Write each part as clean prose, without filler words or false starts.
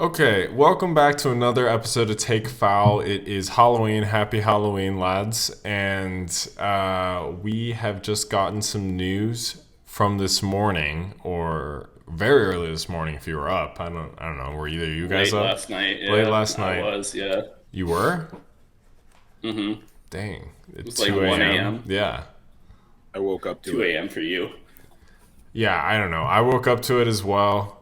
Okay, welcome back to another episode of Take Foul. It is Halloween. Happy Halloween, lads. And we have just gotten some news from this morning, or very early this morning if you were up. I don't know. Were either you guys Late up? last night, Late yeah, last I night. was, yeah. You were? Mm-hmm. It Dang. At was like 2 1 a.m.? a.m., Yeah. I woke up to 2 it. a.m. for you. Yeah, I don't know. I woke up to it as well.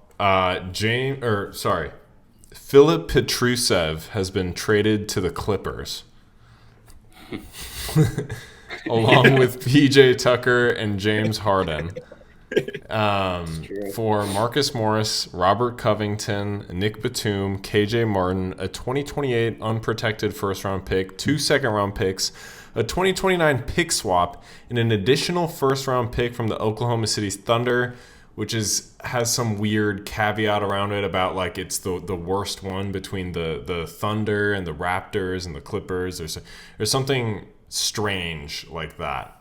Philip Petrusev has been traded to the Clippers. Along with PJ Tucker and James Harden, It's true. for Marcus Morris, Robert Covington, Nick Batum, KJ Martin, a 2028 unprotected first round pick, two second round picks, a 2029 pick swap, and an additional first round pick from the Oklahoma City Thunder, which has some weird caveat around it about like it's the worst one between the Thunder and the Raptors and the Clippers. There's something strange like that.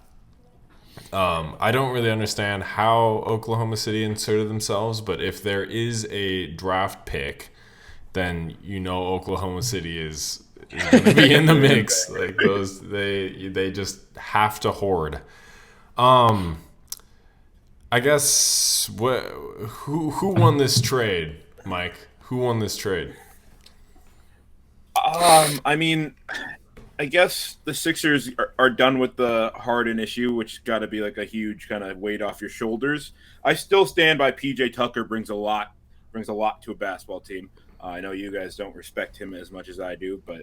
I don't really understand how Oklahoma City inserted themselves, but if there is a draft pick, then Oklahoma City is going to be in the mix. Like those, they just have to hoard. I guess who won this trade, Mike? Who won this trade? I mean, I guess the Sixers are done with the Harden issue, which got to be like a huge kind of weight off your shoulders. I still stand by PJ Tucker brings a lot to a basketball team. I know you guys don't respect him as much as I do, but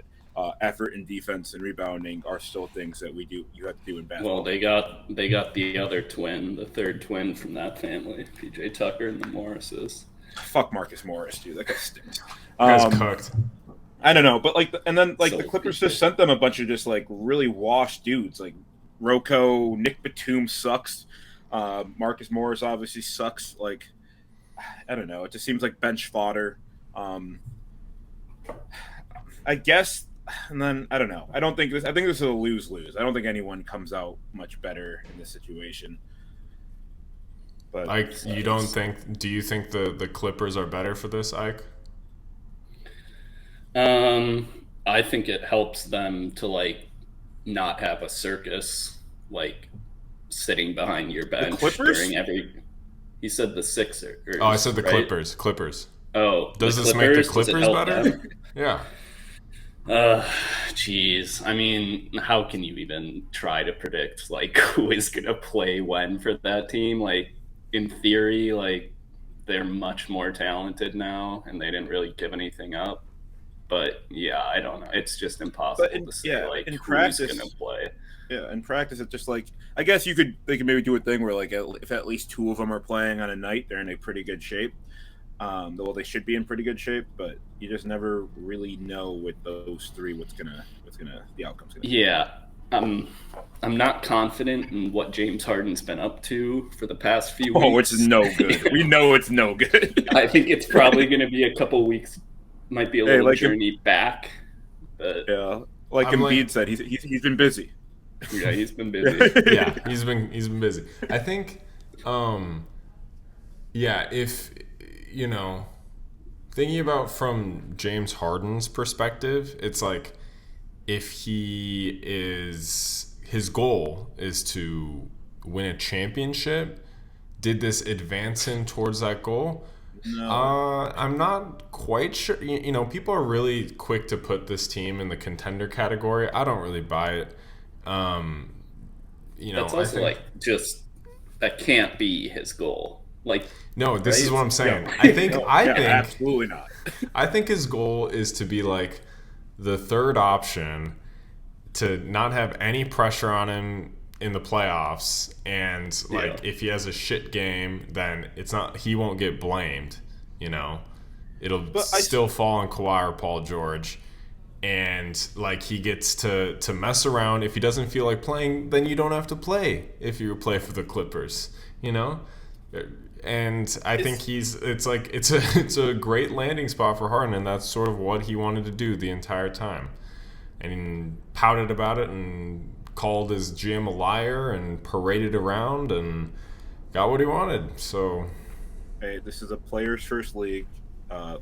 effort and defense and rebounding are still things that you have to do in Well, basketball. they got the other twin, the third twin from that family, PJ Tucker and the Morrises. Fuck Marcus Morris, dude. That guy stinks. You guys Um, cooked. I don't know, but and then So the Clippers PJ. just sent them a bunch of just like really washed dudes, like Rocco, Nick Batum sucks, Marcus Morris obviously sucks. Like I don't know, it just seems like bench fodder. Um, I guess, and then I don't know. I don't think this. I think this is a lose lose. I don't think anyone comes out much better in this situation. But Ike, you don't Sucks. think? Do you think the Clippers are better for this, Ike? I think it helps them to like not have a circus like sitting behind your the bench Clippers, during every. He said the Oh, I said Sixers, the right? Clippers. Clippers. Oh, the Does this make the Clippers. Does it Clippers help better? them? Yeah. Uh, Jeez. I mean, how can you even try to predict like who is gonna play when for that team? Like, in theory, like they're much more talented now, and they didn't really give anything up. But yeah, I don't know. It's just but impossible to say like in who's gonna practice, play. yeah, in practice, it's just like I guess they could maybe do a thing where like if at least two of them are playing on a night, they're in a pretty good shape. Well, they should be in pretty good shape, but you just never really know with those three what's gonna the outcome's gonna be. Yeah, I'm I'm not confident in what James Harden's been up to for the past few Oh, it's weeks. no good. We know it's no good. I think it's probably going to be a couple weeks, might be a Hey, little journey back, but yeah, like I'm like, Embiid said, he's been busy. yeah, he's been busy. yeah, he's been busy. I think, um, yeah, if you know, thinking about from James Harden's perspective, it's like if his goal is to win a championship, did this advance him towards that goal? No, I'm not quite sure. People are really quick to put this team in the contender category. I don't really buy it. Um, That's I also think like just that can't be his goal. Like, no. This is right? what I'm no, saying. I think no, I yeah, think absolutely not. I think his goal is to be like the third option, to not have any pressure on him in the playoffs, and Yeah. like if he has a shit game, then it's not he won't get blamed. You know, it'll But still fall on Kawhi or Paul George, and like he gets to mess around. If he doesn't feel like playing, then you don't have to play. If you play for the Clippers, you know. And I think it's it's a great landing spot for Harden, and that's sort of what he wanted to do the entire time. And he pouted about it and called his GM a liar and paraded around and got what he wanted. So hey, this is a players' first league.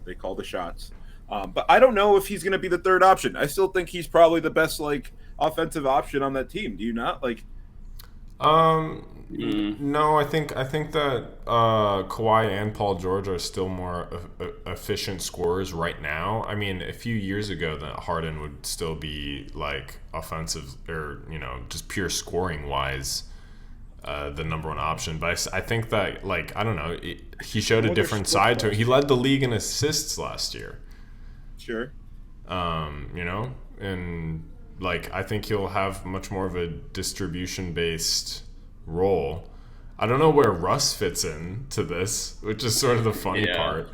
They call the shots. But I don't know if he's going to be the third option. I still think he's probably the best like offensive option on that team. Do you not? Like, No, I think that Kawhi and Paul George are still more efficient scorers right now. I mean, a few years ago, that Harden would still be like offensive or just pure scoring wise, the number one option. But I think that I don't know, he showed a different side to it. He led the league in assists last year. sure. And I think he'll have much more of a distribution based role. I don't know where Russ fits in to this, which is sort of the funny part.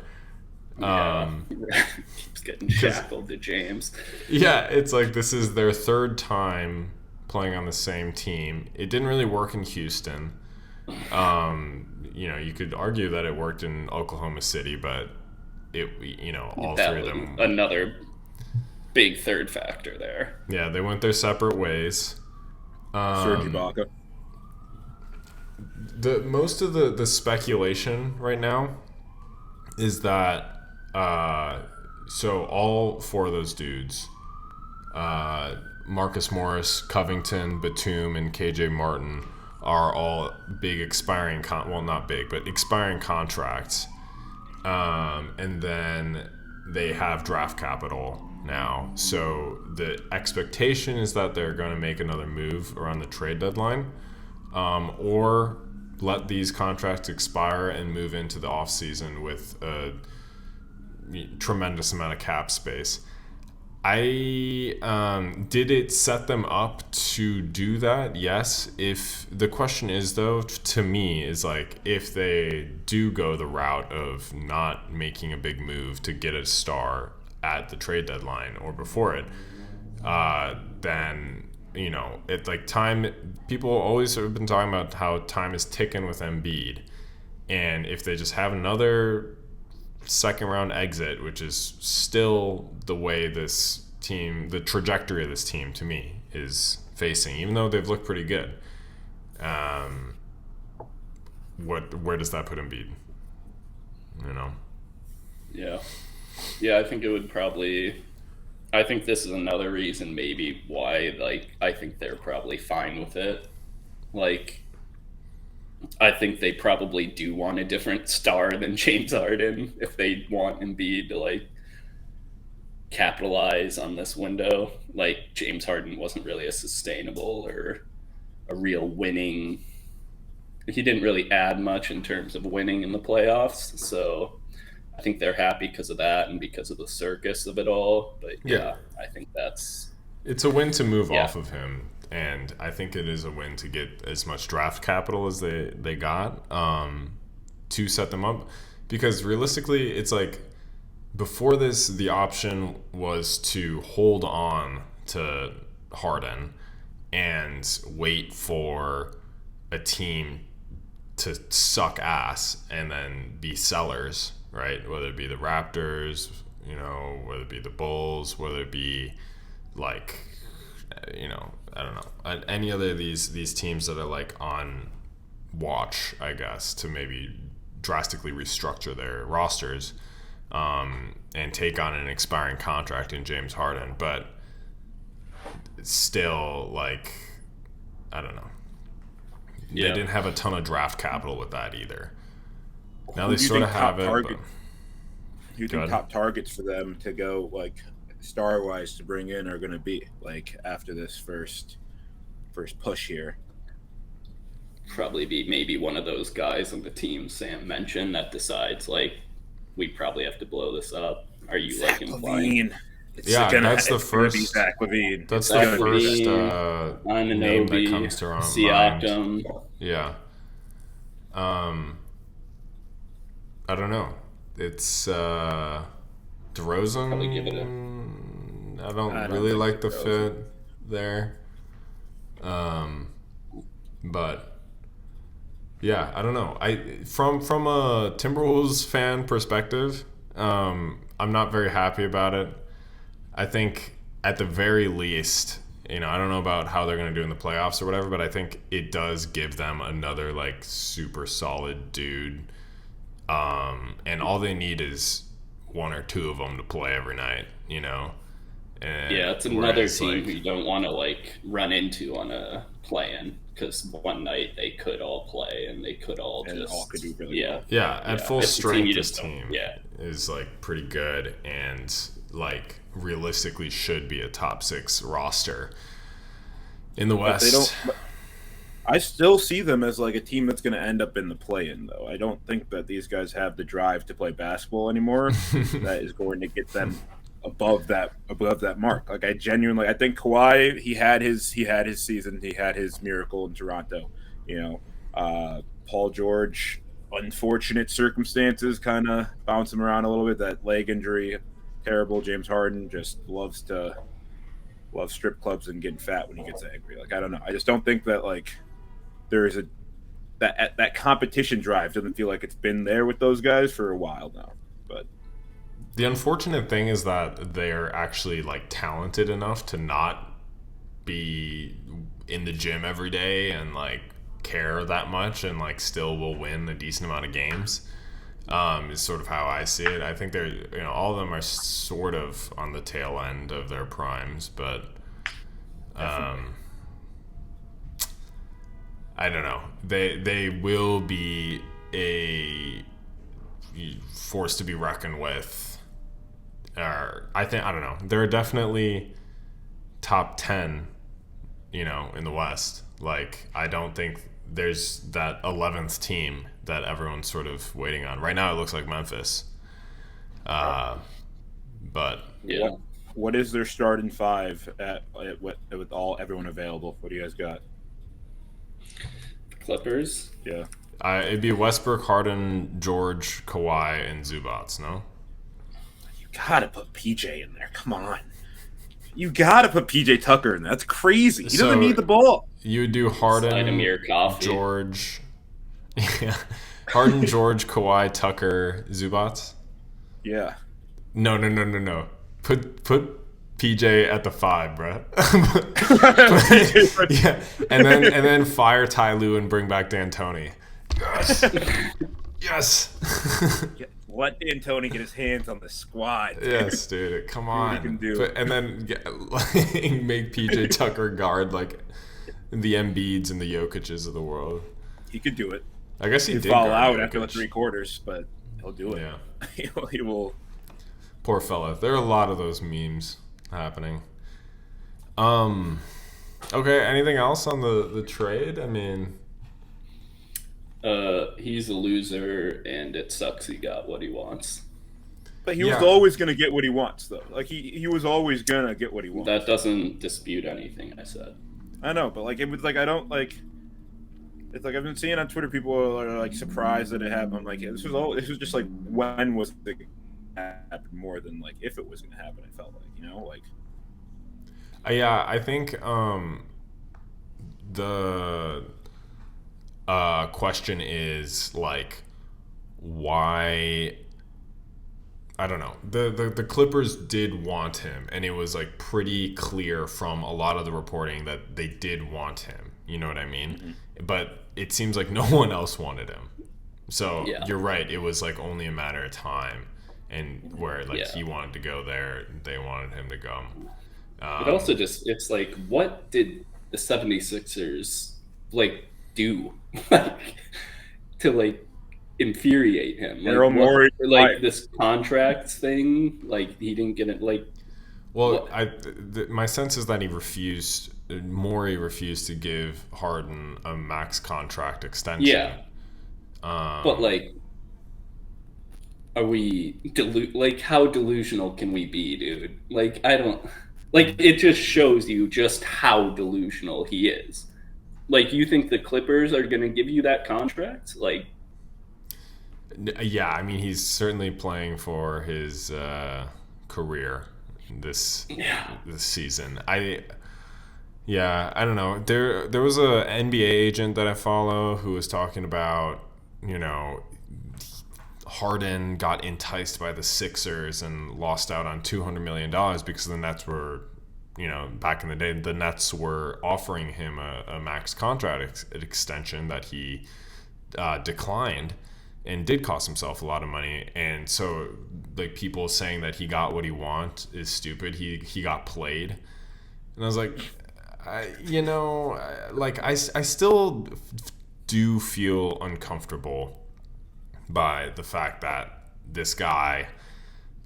Keeps getting shackled to James. Yeah, it's like this is their third time playing on the same team. It didn't really work in Houston. You could argue that it worked in Oklahoma City, but all that three of them. Another big third factor there. Yeah, they went their separate ways. Serge Ibaka. Most of the speculation right now is that so all four of those dudes, Marcus Morris, Covington, Batum, and KJ Martin, are all big expiring not big, but expiring contracts. And then they have draft capital now. So the expectation is that they're going to make another move around the trade deadline, or let these contracts expire and move into the offseason with a tremendous amount of cap space. Did it set them up to do that? Yes. If the question is, though, to me, is if they do go the route of not making a big move to get a star at the trade deadline or before it, then it's time. People always have been talking about how time is ticking with Embiid, and if they just have another second round exit, which is still the way this team, the trajectory of this team to me is facing, even though they've looked pretty good. Where does that put Embiid? Yeah, I think it would probably. I think this is another reason maybe why I think they're probably fine with it. I think they probably do want a different star than James Harden if they want Embiid to capitalize on this window. James Harden wasn't really a sustainable or a real winning. He didn't really add much in terms of winning in the playoffs. So I think they're happy because of that and because of the circus of it all. But yeah. I think it's a win to move off of him. And I think it is a win to get as much draft capital as they got to set them up. Because realistically, it's before this, the option was to hold on to Harden and wait for a team to suck ass and then be sellers, right? Whether it be the Raptors, whether it be the Bulls, whether it be I don't know, any other of these teams that are on watch, I guess, to maybe drastically restructure their rosters and take on an expiring contract in James Harden. But still, I don't know. They didn't have a ton of draft capital with that either. Now they sort of have it. Do you think top targets for them to go star wise to bring in are going to be after this first push here? Probably be maybe one of those guys on the team Sam mentioned that decides we probably have to blow this up. Are you implying? That's the first. Zach LaVine. That's the first name that comes to our mind. Yeah. I don't know. It's DeRozan. Probably give it I don't really like the fit there. But yeah, I don't know. From a Timberwolves fan perspective, I'm not very happy about it. I think at the very least, I don't know about how they're going to do in the playoffs or whatever, but I think it does give them another super solid dude. And all they need is one or two of them to play every night, And Yeah, it's another team who you don't want to like run into on a play-in, because one night they could all play and they could all could do really well. Yeah, at full strength, this team yeah. is like pretty good and like realistically should be a top 6 roster in the West. I still see them as like a team that's going to end up in the play-in, though. I don't think that these guys have the drive to play basketball anymore. That is going to get them above that mark. Like I think Kawhi, he had his season, he had his miracle in Toronto. Paul George, unfortunate circumstances, kind of bounce him around a little bit. That leg injury, terrible. James Harden just loves strip clubs and getting fat when he gets angry. Like I don't know. I just don't think that like there is that competition drive doesn't feel like it's been there with those guys for a while now. But the unfortunate thing is that they're actually like talented enough to not be in the gym every day and like care that much, and like still will win a decent amount of games. Is sort of how I see it. I think they're all of them are sort of on the tail end of their primes, but I don't know. They will be a force to be reckoned with. I don't know. They're definitely top 10, in the West. Like, I don't think there's that 11th team that everyone's sort of waiting on. Right now it looks like Memphis. But yeah. What is their starting 5 with everyone available? What do you guys got? Clippers? Yeah. It'd be Westbrook, Harden, George, Kawhi, and Zubats, no? You gotta put PJ in there. Come on. You gotta put PJ Tucker in there. That's crazy. He doesn't need the ball. You would do Harden, George. Yeah. Harden, George, Kawhi, Tucker, Zubats? Yeah. No. Put PJ at the 5, bro. Yeah, and then fire Ty Lue and bring back D'Antoni. Yes. Let D'Antoni get his hands on the squad. Yes, dude. Come on. He can do. And then make PJ Tucker guard like the Embiids and the Jokic's of the world. He could do it. I guess he did fall out Jokic after the 3 quarters, but he'll do it. Yeah. He will. Poor fella. There are a lot of those memes happening. Okay, anything else on the trade? I mean, he's a loser, and it sucks he got what he wants. But he was always going to get what he wants, though. Like, he was always going to get what he wants. That doesn't dispute anything I said. I know, but, like, it was like, I don't, like... It's like I've been seeing on Twitter, people are, like, surprised that it happened. I'm like, this was just, like, when was it going to happen more than, like, if it was going to happen, I felt like, like... Yeah, I think the question is like, why? I don't know. The Clippers did want him, and it was like pretty clear from a lot of the reporting that they did want him. You know what I mean? Mm-hmm. But it seems like no one else wanted him. So You're right. It was like only a matter of time, and where like he wanted to go there, they wanted him to go. But also just, it's like, what did the 76ers, like, do? Like, to, like, infuriate him? Like, this contracts thing? Like, he didn't get it, like... Well, my sense is that Morey refused to give Harden a max contract extension. Yeah. But, like, are we... like, how delusional can we be, dude? Like, I don't... Like, it just shows you just how delusional he is. Like, you think the Clippers are going to give you that contract? Like, yeah, I mean, he's certainly playing for his career this season. I don't know. There was a NBA agent that I follow who was talking about, Harden got enticed by the Sixers and lost out on $200 million because the Nets were, back in the day, the Nets were offering him a max contract extension that he declined. and did cost himself a lot of money. And so like people saying that he got what he want is stupid. He got played. And I was like, I still do feel uncomfortable by the fact that this guy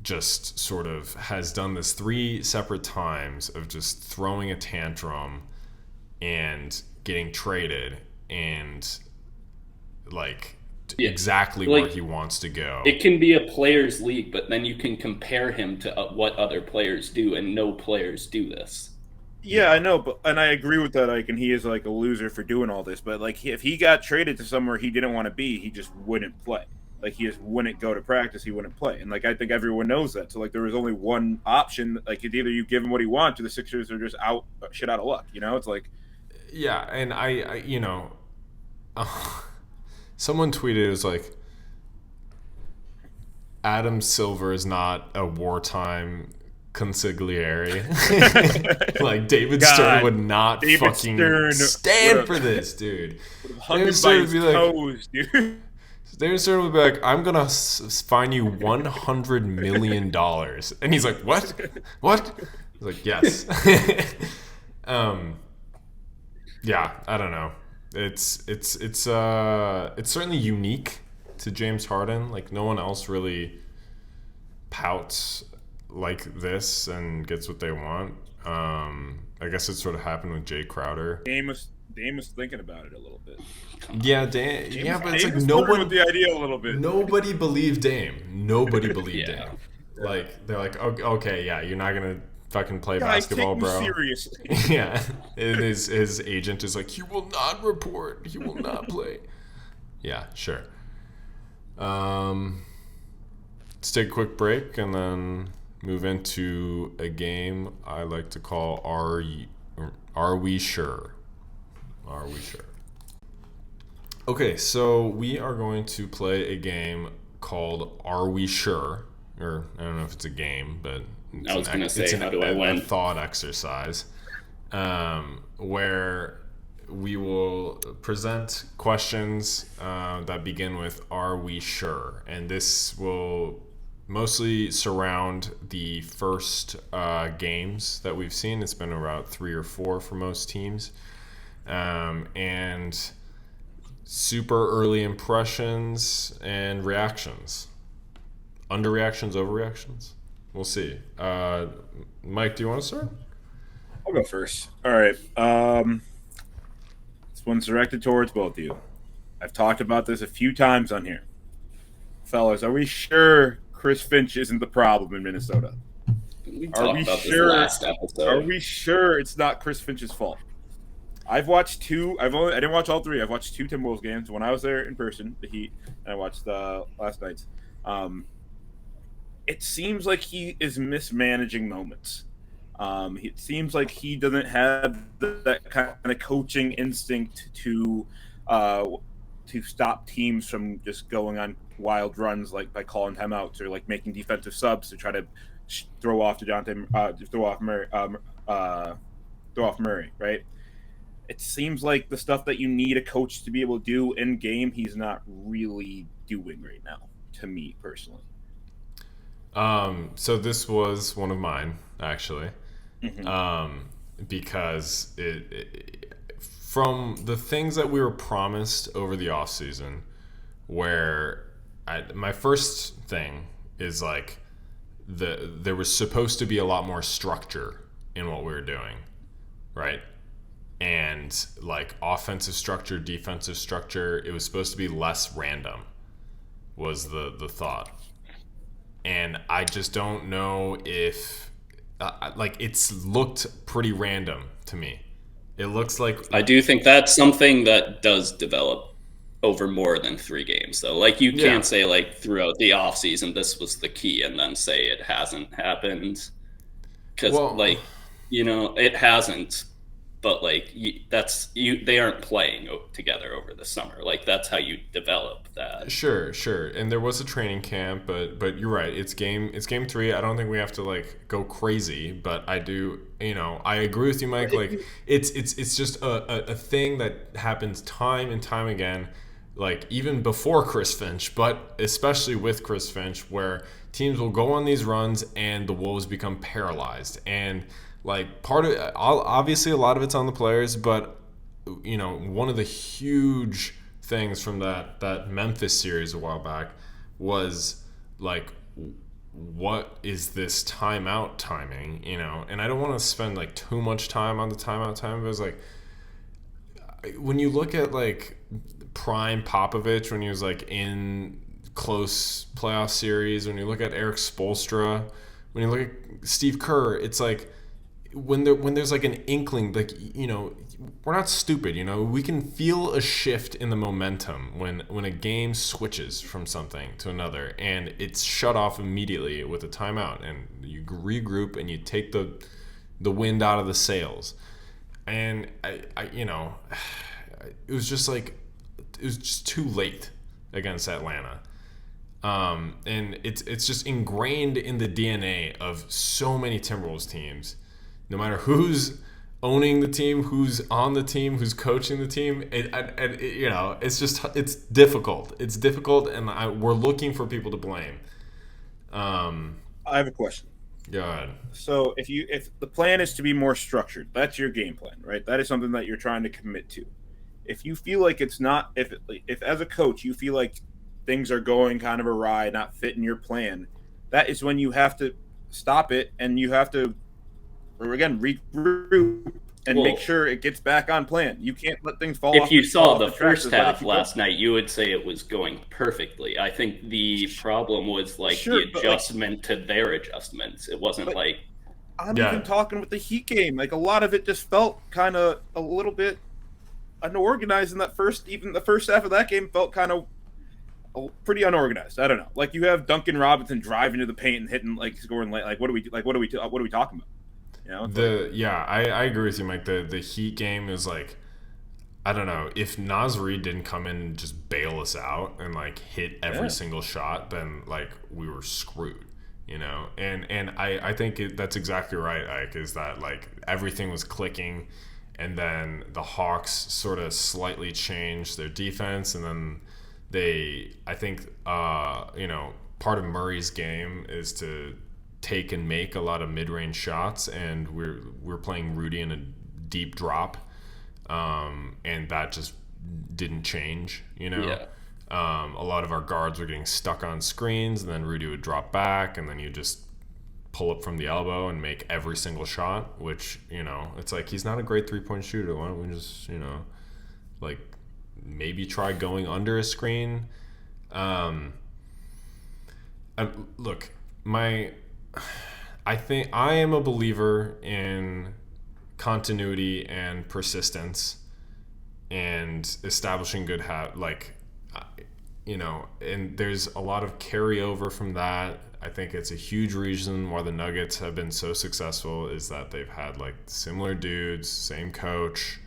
just sort of has done this 3 separate times of just throwing a tantrum and getting traded and like exactly like, where he wants to go. It can be a players' league, but then you can compare him to what other players do, and no players do this. Yeah, I know, and I agree with that. Like, and he is like a loser for doing all this. But like, if he got traded to somewhere he didn't want to be, he just wouldn't play. Like, he just wouldn't go to practice. He wouldn't play. And like, I think everyone knows that. So like, there was only one option. Like, it's either you give him what he wants, or the Sixers are just out of luck. You know, it's like, yeah, and I someone tweeted, it was like, Adam Silver is not a wartime consigliere. Like, David Stern would not stand for this, dude. David Stern would be like, dude. David Stern would be like, I'm gonna fine you $100 million, and he's like, what? He's like, yes. Yeah, I don't know. It's certainly unique to James Harden. Like, no one else really pouts like this and gets what they want. I guess it sort of happened with Jay Crowder. Dame was thinking about it a little bit. Yeah, Dame. Yeah, but it's like nobody with the idea a little bit. Nobody believed Dame. Nobody believed Dame. Like, they're like, okay, yeah, you're not gonna fucking play basketball, bro. Seriously. Yeah, and his agent is like, he will not report. He will not play. Yeah, sure. Let's take a quick break and then move into a game I like to call Are We Sure? Are We Sure? Okay, so we are going to play a game called Are We Sure? Or I don't know if it's a game, but I was going to say, how do I win? A thought exercise, where we will present questions that begin with "Are we sure?" And this will mostly surround the first games that we've seen. It's been about 3 or 4 for most teams, and super early impressions and reactions. Underreactions, overreactions. We'll see. Mike, do you want to start? I'll go first. All right. This one's directed towards both of you. I've talked about this a few times on here. Fellas, are we sure Chris Finch isn't the problem in Minnesota? Are we sure? Last episode. Are we sure it's not Chris Finch's fault? I've watched 2. I didn't watch all 3. I've watched 2 Timberwolves games. When I was there in person, the Heat, and I watched last night's. It seems like he is mismanaging moments. It seems like he doesn't have that kind of coaching instinct to stop teams from just going on wild runs, like by calling timeouts or like making defensive subs to try to throw off Murray, right? It seems like the stuff that you need a coach to be able to do in game, he's not really doing right now, to me personally. So this was one of mine, actually, because it from the things that we were promised over the offseason, where my first thing is like there was supposed to be a lot more structure in what we were doing, right? And like offensive structure, defensive structure, it was supposed to be less random, was the thought. And I just don't know if, it's looked pretty random to me. It looks like... I do think that's something that does develop over more than 3 games, though. Like, you can't say, like, throughout the offseason, this was the key, and then say it hasn't happened. Because, it hasn't. But they aren't playing together over the summer. Like, that's how you develop that. Sure. And there was a training camp, but you're right. It's game 3. I don't think we have to go crazy, but I do. I agree with you, Mike. Like, it's just a thing that happens time and time again. like even before Chris Finch, but especially with Chris Finch, where teams will go on these runs and the Wolves become paralyzed. And like part of obviously a lot of it's on the players, but one of the huge things from that Memphis series a while back was like, what is this timeout timing? And I don't want to spend like too much time on the timeout time, but it's like when you look at like prime Popovich when he was like in close playoff series, when you look at Eric Spoelstra, when you look at Steve Kerr, it's like when there's like an inkling, like we're not stupid, we can feel a shift in the momentum when a game switches from something to another, and it's shut off immediately with a timeout, and you regroup and you take the wind out of the sails. And it was just like, it was just too late against Atlanta. And it's just ingrained in the DNA of so many Timberwolves teams. No matter who's owning the team, who's on the team, who's coaching the team, it's difficult. It's difficult, and we're looking for people to blame. I have a question. Go ahead. So if the plan is to be more structured, that's your game plan, right? That is something that you're trying to commit to. If you feel like it's not, if as a coach you feel like things are going kind of awry, not fitting your plan, that is when you have to stop it, and you have to, or again, regroup and make sure it gets back on plan. You can't let things fall off. If you saw the first half last night, you would say it was going perfectly. I think the problem was like the adjustment to their adjustments. It wasn't like... I'm even talking with the Heat game. Like, a lot of it just felt kind of a little bit unorganized in that even the first half of that game felt kind of pretty unorganized. I don't know. Like, you have Duncan Robinson driving to the paint and hitting, like, scoring late. Like, what are we talking about? I agree with you, Mike. The Heat game is like, I don't know, if Naz Reid didn't come in and just bail us out and like hit every single shot, then like we were screwed, And I think that's exactly right, Ike, is that like everything was clicking, and then the Hawks sort of slightly changed their defense, and then I think part of Murray's game is to take and make a lot of mid-range shots, and we're playing Rudy in a deep drop, and that just didn't change. A lot of our guards were getting stuck on screens, and then Rudy would drop back, and then you just pull up from the elbow and make every single shot, which it's like, he's not a great three-point shooter. Why don't we just like maybe try going under a screen? Look, I think I am a believer in continuity and persistence and establishing good and there's a lot of carryover from that. I think it's a huge reason why the Nuggets have been so successful, is that they've had like similar dudes, same coach,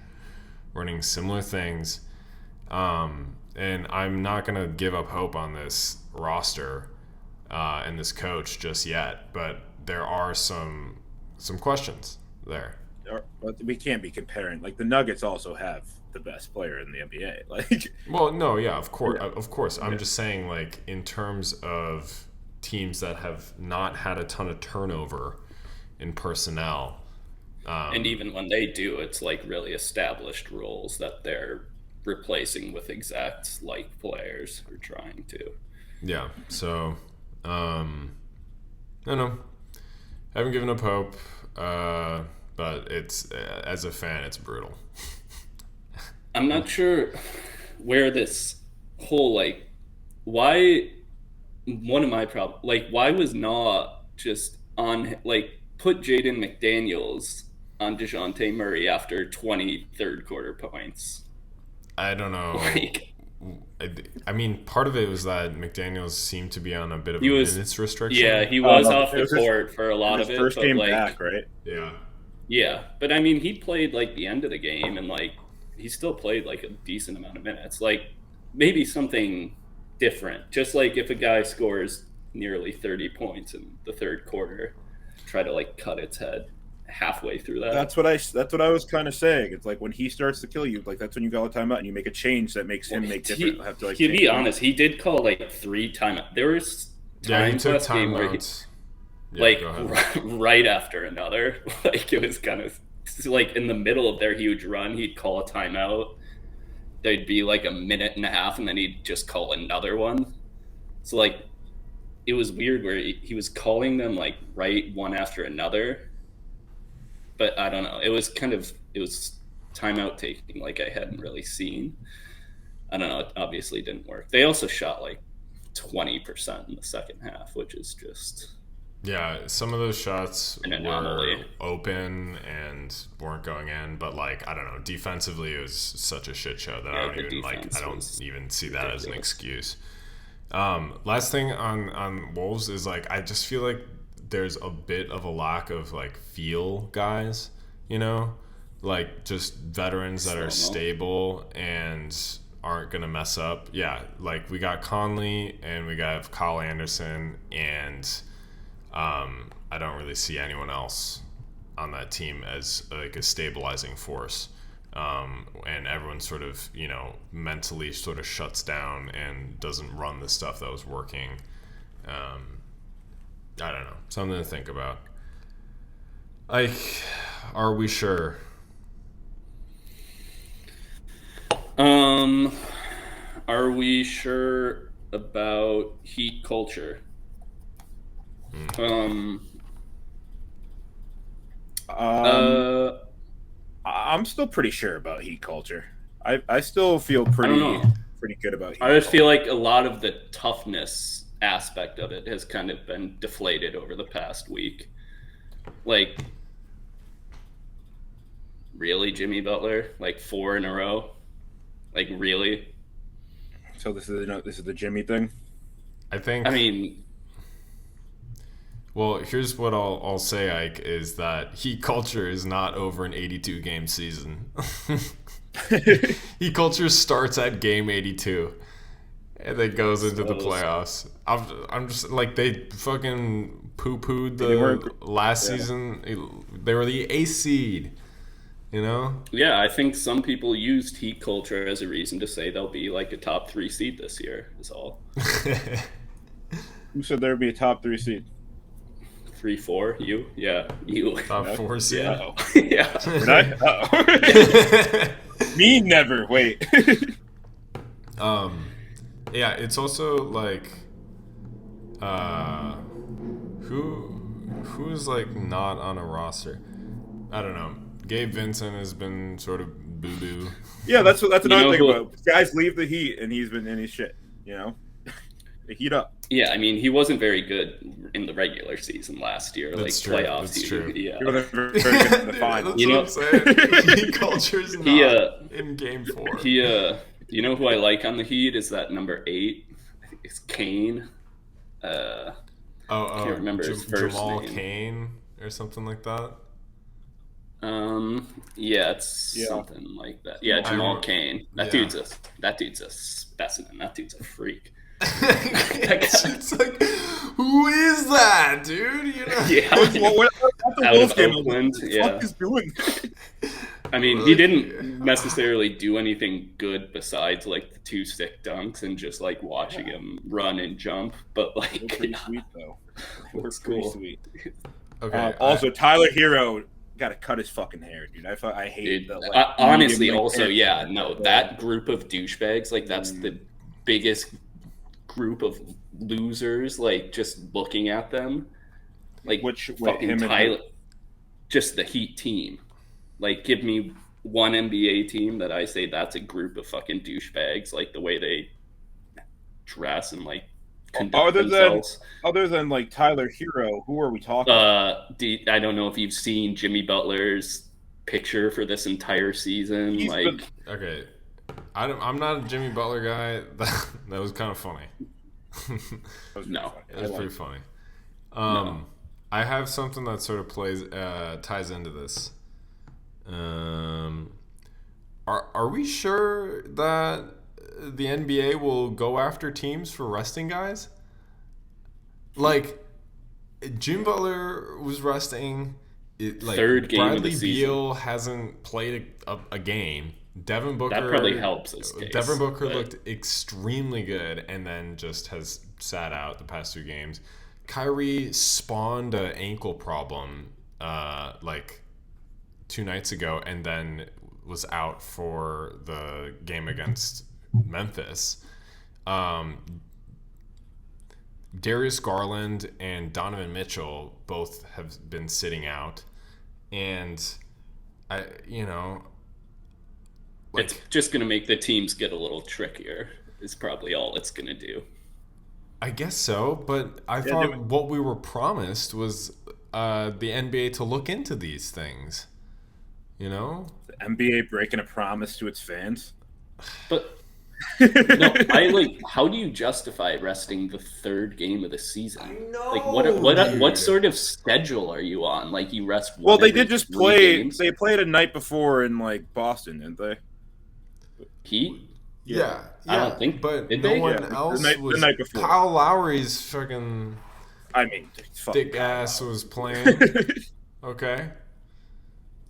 running similar things. And I'm not going to give up hope on this roster and this coach just yet, but there are some questions there. But we can't be comparing. Like, the Nuggets also have the best player in the NBA. Like, well, no, yeah, of course. I'm just saying, like, in terms of teams that have not had a ton of turnover in personnel, and even when they do, it's like really established roles that they're replacing with exact like players, or trying to. Yeah. So. I don't know. Haven't given up hope, but it's as a fan, it's brutal. I'm not sure where this whole why was not just on put Jaden McDaniels on DeJounte Murray after 20 third quarter points. I don't know. I mean, part of it was that McDaniels seemed to be on a bit of a minutes restriction. Yeah, he was off the court for a lot of it. First game back, right? Yeah. Yeah, but I mean, he played the end of the game, and he still played a decent amount of minutes. Maybe something different. Just if a guy scores nearly 30 points in the third quarter, try to cut its head halfway through that. That's what I was kind of saying. It's like when he starts to kill you, like that's when you call a timeout and you make a change that makes him make different. Have to like. To be honest, he did call like 3 timeouts. There was times last game where right after another, like it was kind of like in the middle of their huge run, he'd call a timeout. There'd be like a minute and a half, and then he'd just call another one. So like, it was weird where he was calling them like right one after another. But I don't know. It was timeout taking like I hadn't really seen. I don't know. It obviously didn't work. They also shot like 20% in the second half, which is just... Yeah, some of those shots were open and weren't going in, but like I don't know, defensively it was such a shit show that I don't even see that as an excuse. Last thing on Wolves is like I just feel like there's a bit of a lack of like feel guys, like just veterans that are stable and aren't gonna mess up. Yeah, like we got Conley and we got Kyle Anderson, and I don't really see anyone else on that team as like a stabilizing force. And everyone sort of, mentally sort of shuts down and doesn't run the stuff that was working. I don't know. Something to think about. Like, are we sure? Are we sure about Heat culture? I'm still pretty sure about Heat culture. I still feel pretty good about Heat I just culture. feel like a lot of the toughness aspect of it has kind of been deflated over the past week. Like, really, Jimmy Butler? Like 4 in a row? Like, really? So this is the Jimmy thing? I mean, well, here's what I'll say, Ike, is that Heat culture is not over an 82-game season. Heat culture starts at game 82 and then goes into the playoffs. I'm just like, they fucking poo-pooed the last season. They were the 8th seed, Yeah, I think some people used Heat culture as a reason to say they'll be like a top 3 seed this year, is all. Who said there would be a top 3 seed? 3-4, you? Yeah, you. Top 4 seed? Yeah. Yeah. Would I? Uh-oh. Me never. Wait. Yeah, it's also like, who's like not on a roster? I don't know. Gabe Vincent has been sort of boo-boo. Yeah, that's another thing about guys leave the Heat and he's been in his shit. They heat up. Yeah, I mean, he wasn't very good in the regular season last year. That's like true. playoffs. That's true. Yeah. He wasn't very good in the finals. That's what I'm saying. Heat culture's not in game 4. You know who I like on the Heat is that number 8. I think it's Kane. I can't remember his first Jamal name. Kane or something like that. Yeah, it's something like that. Yeah, Jamal Kane. That dude's a specimen. That dude's a freak. It's like, who is that, dude? Yeah. Out of Oakland. What the Yeah. fuck is doing? I mean, he didn't necessarily do anything good besides like the 2 stick dunks and just like watching him run and jump. But like, Pretty sweet though. Looks Pretty cool. sweet. Okay. Also, Tyler Hero got to cut his fucking hair, dude. I hate Dude, the honestly, medium, also, hair. that group of douchebags, like that's the biggest group of losers. Like just looking at them, like fucking Tyler, just the Heat team. Like, give me one NBA team that I say that's a group of fucking douchebags. Like the way they dress and like conduct themselves. Other than like Tyler Hero, who are we talking? I don't know if you've seen Jimmy Butler's picture for this entire season. Okay, I'm not a Jimmy Butler guy. That was kind of funny. No, it was pretty funny. I have something that sort of ties into this. Are we sure that the NBA will go after teams for resting guys? Like, Jim Butler was resting Third game of the Bradley season. Beal hasn't played a game. Devin Booker, That probably helps his case. Devin Booker looked extremely good and then just has sat out the past 2 games. Kyrie spawned an ankle problem like 2 nights ago and then was out for the game against Memphis. Darius Garland and Donovan Mitchell both have been sitting out, and it's just going to make the teams get a little trickier. Is probably all it's going to do. I guess so, but I thought what we were promised was the NBA to look into these things. You know, the NBA breaking a promise to its fans. But no, how do you justify resting the 3rd game of the season? I know. Like what sort of schedule are you on? Like you rest one. Well, they did just play. Games? They played a night before in like Boston, didn't they? Heat? Yeah. I don't think. But did no they? one else the was. night before. Kyle Lowry's fucking. I mean, thick ass was playing. Okay.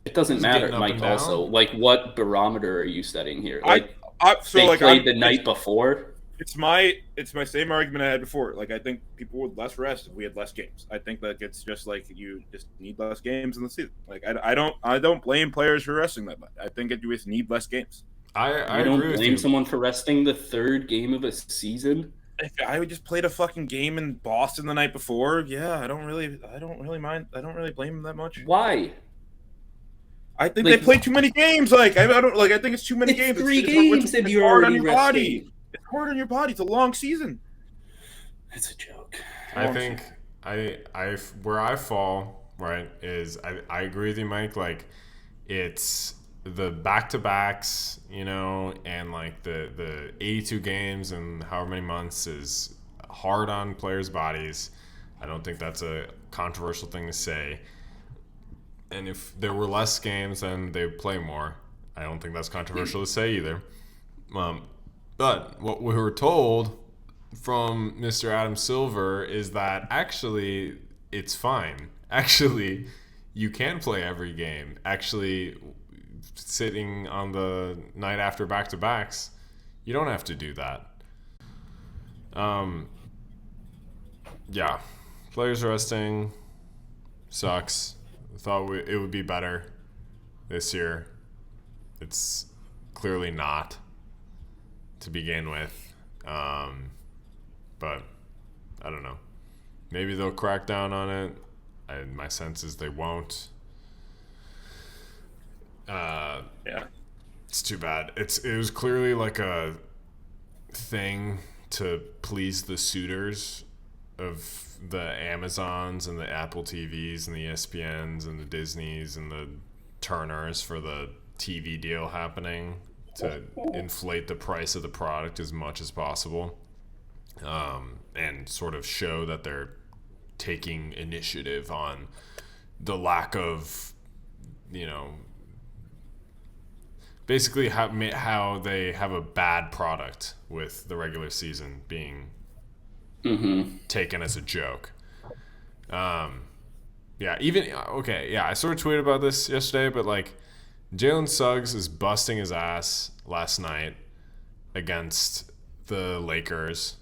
It doesn't Just matter, getting up Mike. and down. Also, like, what barometer are you setting here? They played the night before. It's my same argument I had before. Like, I think people would less rest if we had less games. I think that it's just like you just need less games in the season. Like, I don't blame players for resting that much. I think you just need less games. I don't agree with blame you. someone for resting the 3rd game of a season. If I just played a fucking game in Boston the night before, yeah, I don't really mind. I don't really blame them that much. Why? I think they played too many games. Like I think it's too many games. 3 games and you're hard already on your resting. body. It's hard on your body. It's a long season. It's a joke. I think where I fall right is I agree with you, Mike. Like it's the back-to-backs, and like the 82 games and however many months is hard on players' bodies. I don't think that's a controversial thing to say. And if there were less games, then they would play more. I don't think that's controversial to say either. But what we were told from Mr. Adam Silver is that actually it's fine. Actually, you can play every game. Actually, sitting on the night after back-to-backs, you don't have to do that. Yeah, players resting sucks. Thought it would be better this year. It's clearly not to begin with. But I don't know. Maybe they'll crack down on it. My sense is they won't. Yeah. It's too bad. It was clearly like a thing to please the suitors of the Amazons and the Apple TVs and the ESPNs and the Disneys and the Turners for the TV deal happening to inflate the price of the product as much as possible, and sort of show that they're taking initiative on the lack of, basically how they have a bad product with the regular season being taken as a joke. I sort of tweeted about this yesterday, but like Jalen Suggs is busting his ass last night against the Lakers,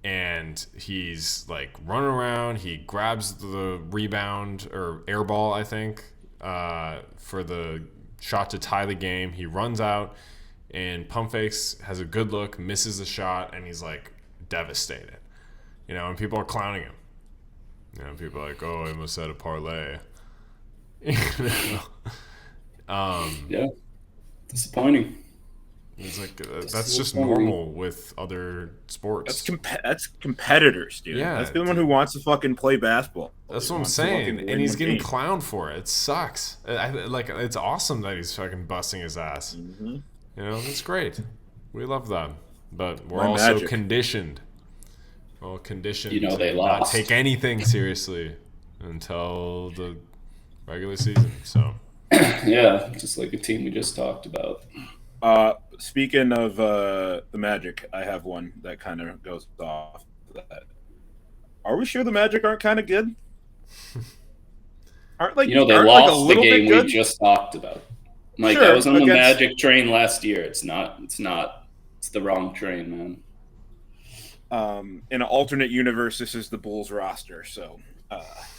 and he's like running around. He grabs the rebound or air ball, I think, for the shot to tie the game. He runs out and pump fakes, has a good look, misses the shot, and he's like devastated, and people are clowning him. People are like, oh, I almost had a parlay. Yeah, disappointing. It's like that's just normal with other sports. That's competitors, dude. Yeah, that's the one who wants to fucking play basketball. That's what I'm saying, and he's getting clowned for it. It sucks. It's awesome that he's fucking busting his ass. Mm-hmm. It's great. We love that, but we're also Magic. conditioned. Well, conditioned they to not lost. take anything seriously until the regular season. So Yeah, just like a team we just talked about. Speaking of the Magic, I have one that kind of goes off that. Are we sure the Magic aren't kind of good? aren't like You know, they aren't like a lost the little bit game we good. just talked about. Like, Sure, I was on the against- Magic train last year. It's not. It's the wrong train, man. In an alternate universe, this is the Bulls roster. So,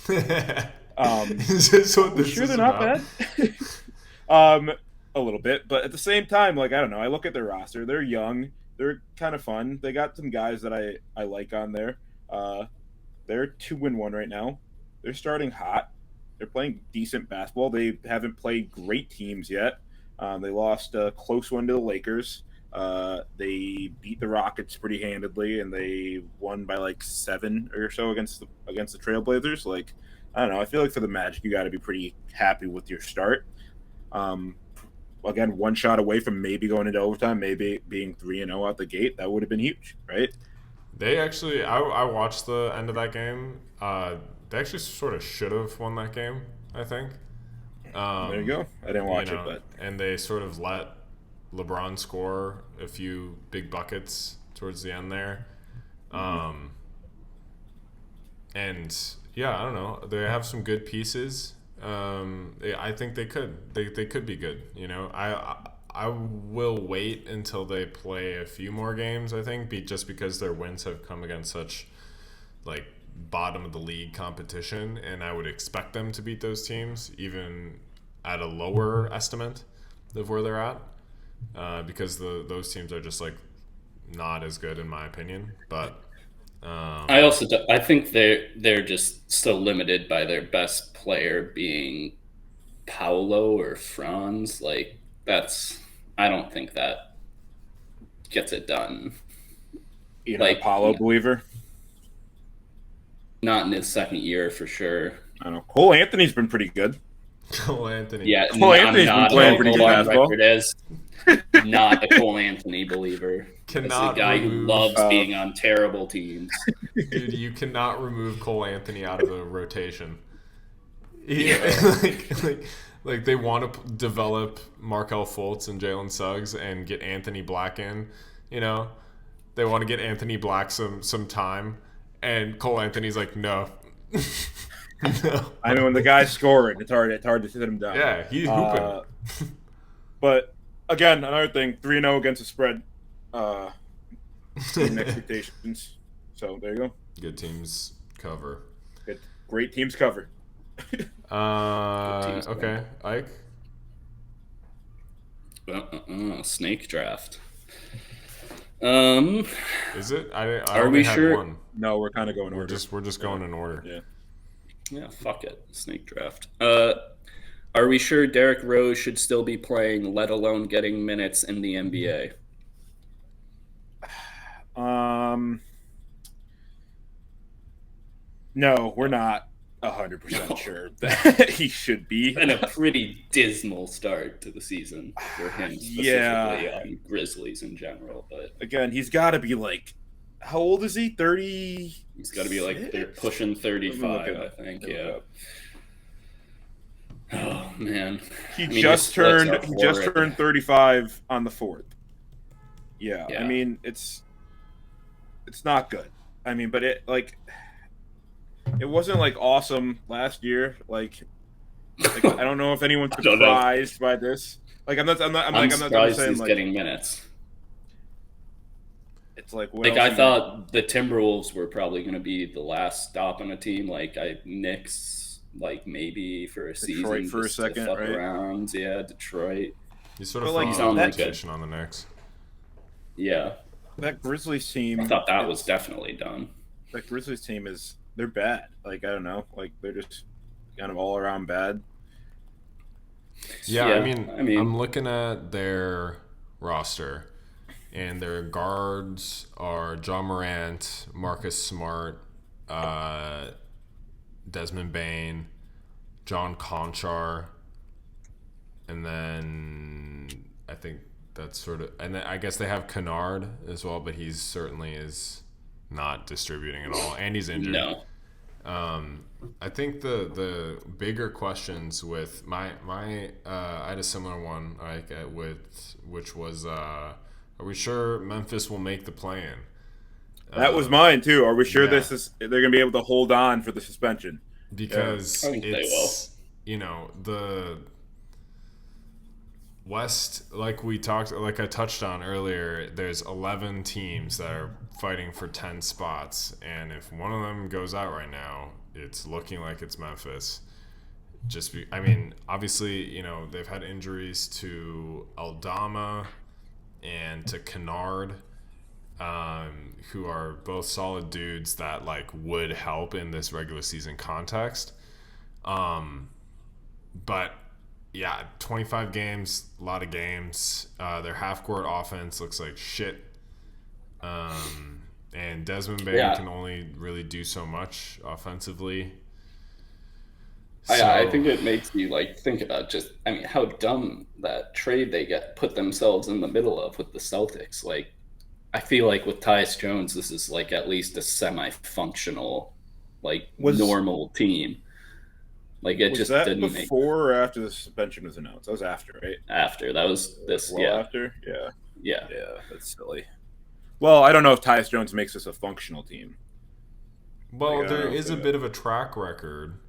Is this what this sure is they're not about? bad. A little bit, but at the same time, like I don't know. I look at their roster; they're young, they're kind of fun. They got some guys that I like on there. They're 2-1 right now. They're starting hot. They're playing decent basketball. They haven't played great teams yet. They lost a close one to the Lakers. They beat the Rockets pretty handedly, and they won by like 7 or so against the Trailblazers. Like, I don't know. I feel like for the Magic, you got to be pretty happy with your start. Again, one shot away from maybe going into overtime, maybe being 3-0 out the gate. That would have been huge, right? They actually, I watched the end of that game. They actually sort of should have won that game, I think. There you go. I didn't watch it, but and they sort of let LeBron score a few big buckets towards the end there. And yeah, I don't know. They have some good pieces. I think they could be good. You know, I will wait until they play a few more games. I think, just because their wins have come against such like bottom of the league competition, and I would expect them to beat those teams even at a lower estimate of where they're at, because those teams are just like not as good in my opinion. But I think they're just so limited by their best player being Paolo or Franz. Like, I don't think that gets it done. you're like, a Paulo believer. Not in his second year for sure. I don't know. Cole Anthony's been pretty good. Cole Anthony. Yeah, Cole Anthony's been playing pretty good basketball. As not a Cole Anthony believer. Cannot It's a guy who remove, loves being on terrible teams. dude, you cannot remove Cole Anthony out of the rotation. Like they want to develop Markelle Fultz and Jalen Suggs and get Anthony Black in. You know, they want to get Anthony Black some time, and Cole Anthony's like, no. No. I mean, when the guy's scoring, it's hard to sit him down. Yeah, he's hooping. But again, another thing, 3-0 against the spread. Expectations. So there you go. Good teams cover. Great teams cover. Okay, Ike. Snake draft. Is it? I Are only we had sure? one. No, we're kind of going in order. We're just going in order. Yeah. Yeah, fuck it. Snake draft. Are we sure Derrick Rose should still be playing, let alone getting minutes in the NBA? No, we're not 100% sure that he should be. And a pretty dismal start to the season for him, specifically on Grizzlies in general. But again, he's got to be like, how old is he? 30. He's got to be like, they're pushing 35, I think. Yeah. Oh man, he just turned 35 on the 4th. Yeah, I mean it's not good. I mean, but it wasn't like awesome last year. Like I don't know if anyone's surprised by this. Like I'm not surprised saying he's like, getting minutes. It's like I thought the Timberwolves were probably going to be the last stop on a team. Like Knicks. Like maybe for a Detroit season for a second, to fuck right? around. Yeah, Detroit. He's sort of like on that position on the Knicks. Yeah, that Grizzlies team. I thought that was definitely done. That Grizzlies team they're bad. Like I don't know, like they're just kind of all around bad. Yeah, I mean, I'm looking at their roster, and their guards are John Morant, Marcus Smart, Desmond Bane, John Conchar, and then I think that's sort of, and then I guess they have Kennard as well, but he's certainly is not distributing at all, and he's injured. No. I think the bigger questions with my I had a similar one which was are we sure Memphis will make the play-in? That was mine too. Are we sure they're going to be able to hold on for the suspension? Because the West, like I touched on earlier, there's 11 teams that are fighting for 10 spots, and if one of them goes out right now, it's looking like it's Memphis. Obviously, they've had injuries to Aldama and to Kennard, who are both solid dudes that would help in this regular season context. But yeah, 25 games, a lot of games. Their half-court offense looks like shit. And Desmond Bain can only really do so much offensively. I think it makes you think about how dumb that trade they put themselves in the middle of with the Celtics. I feel like with Tyus Jones, this is at least a semi-functional, normal team. It was just that didn't before or after the suspension was announced? That was after, right? After. That was this. After. Yeah. That's silly. Well, I don't know if Tyus Jones makes us a functional team. Well, there is a bit of a track record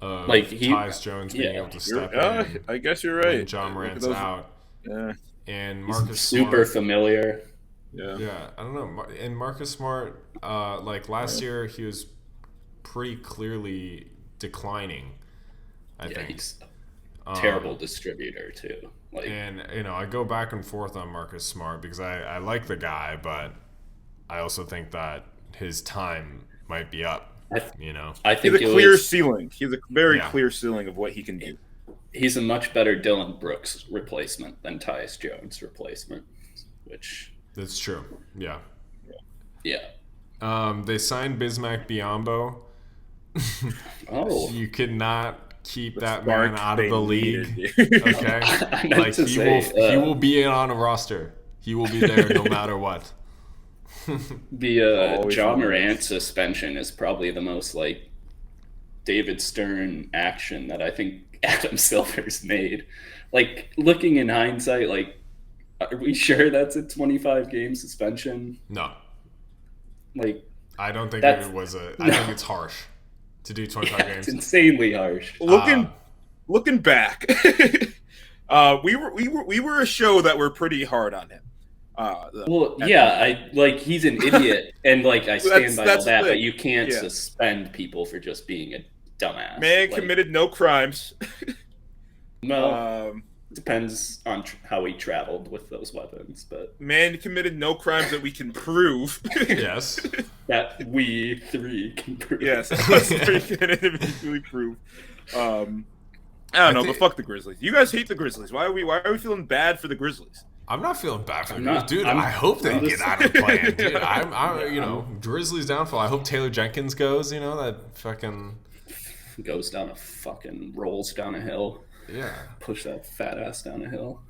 of Tyus Jones being able to step in. I guess you're right. When John Morant's out. Yeah. And Marcus super Smart, familiar. Yeah. I don't know. And Marcus Smart, last year, he was pretty clearly declining. I think he's a terrible distributor too. And I go back and forth on Marcus Smart because I like the guy, but I also think that his time might be up. I think he's a clear ceiling. He's a very clear ceiling of what he can do. He's a much better Dylan Brooks replacement than Tyus Jones replacement, which that's true. Yeah. They signed Bismack Biyombo. Oh, you could not keep that man out of the league. Okay, he will be on a roster. He will be there no matter what. The John Morant suspension is probably the most David Stern action that I think Adam Silver's made. Looking in hindsight, are we sure that's a 25-game suspension? No. I don't think it was I think it's harsh to do 25 games. It's insanely harsh. Looking back, we were a show that were pretty hard on him. He's an idiot, and I stand by all that, but you can't Yeah. suspend people for just being a dumbass. Man committed no crimes. Well, depends on how he traveled with those weapons, but man committed no crimes that we can prove. Yes. That we three can prove. Yes, us three can individually prove. I don't know, but fuck the Grizzlies. You guys hate the Grizzlies. Why are we feeling bad for the Grizzlies? I'm not feeling bad for them, dude. I hope they get out of the plan, dude. Grizzlies downfall. I hope Taylor Jenkins goes. That fucking rolls down a hill. Yeah, push that fat ass down a hill.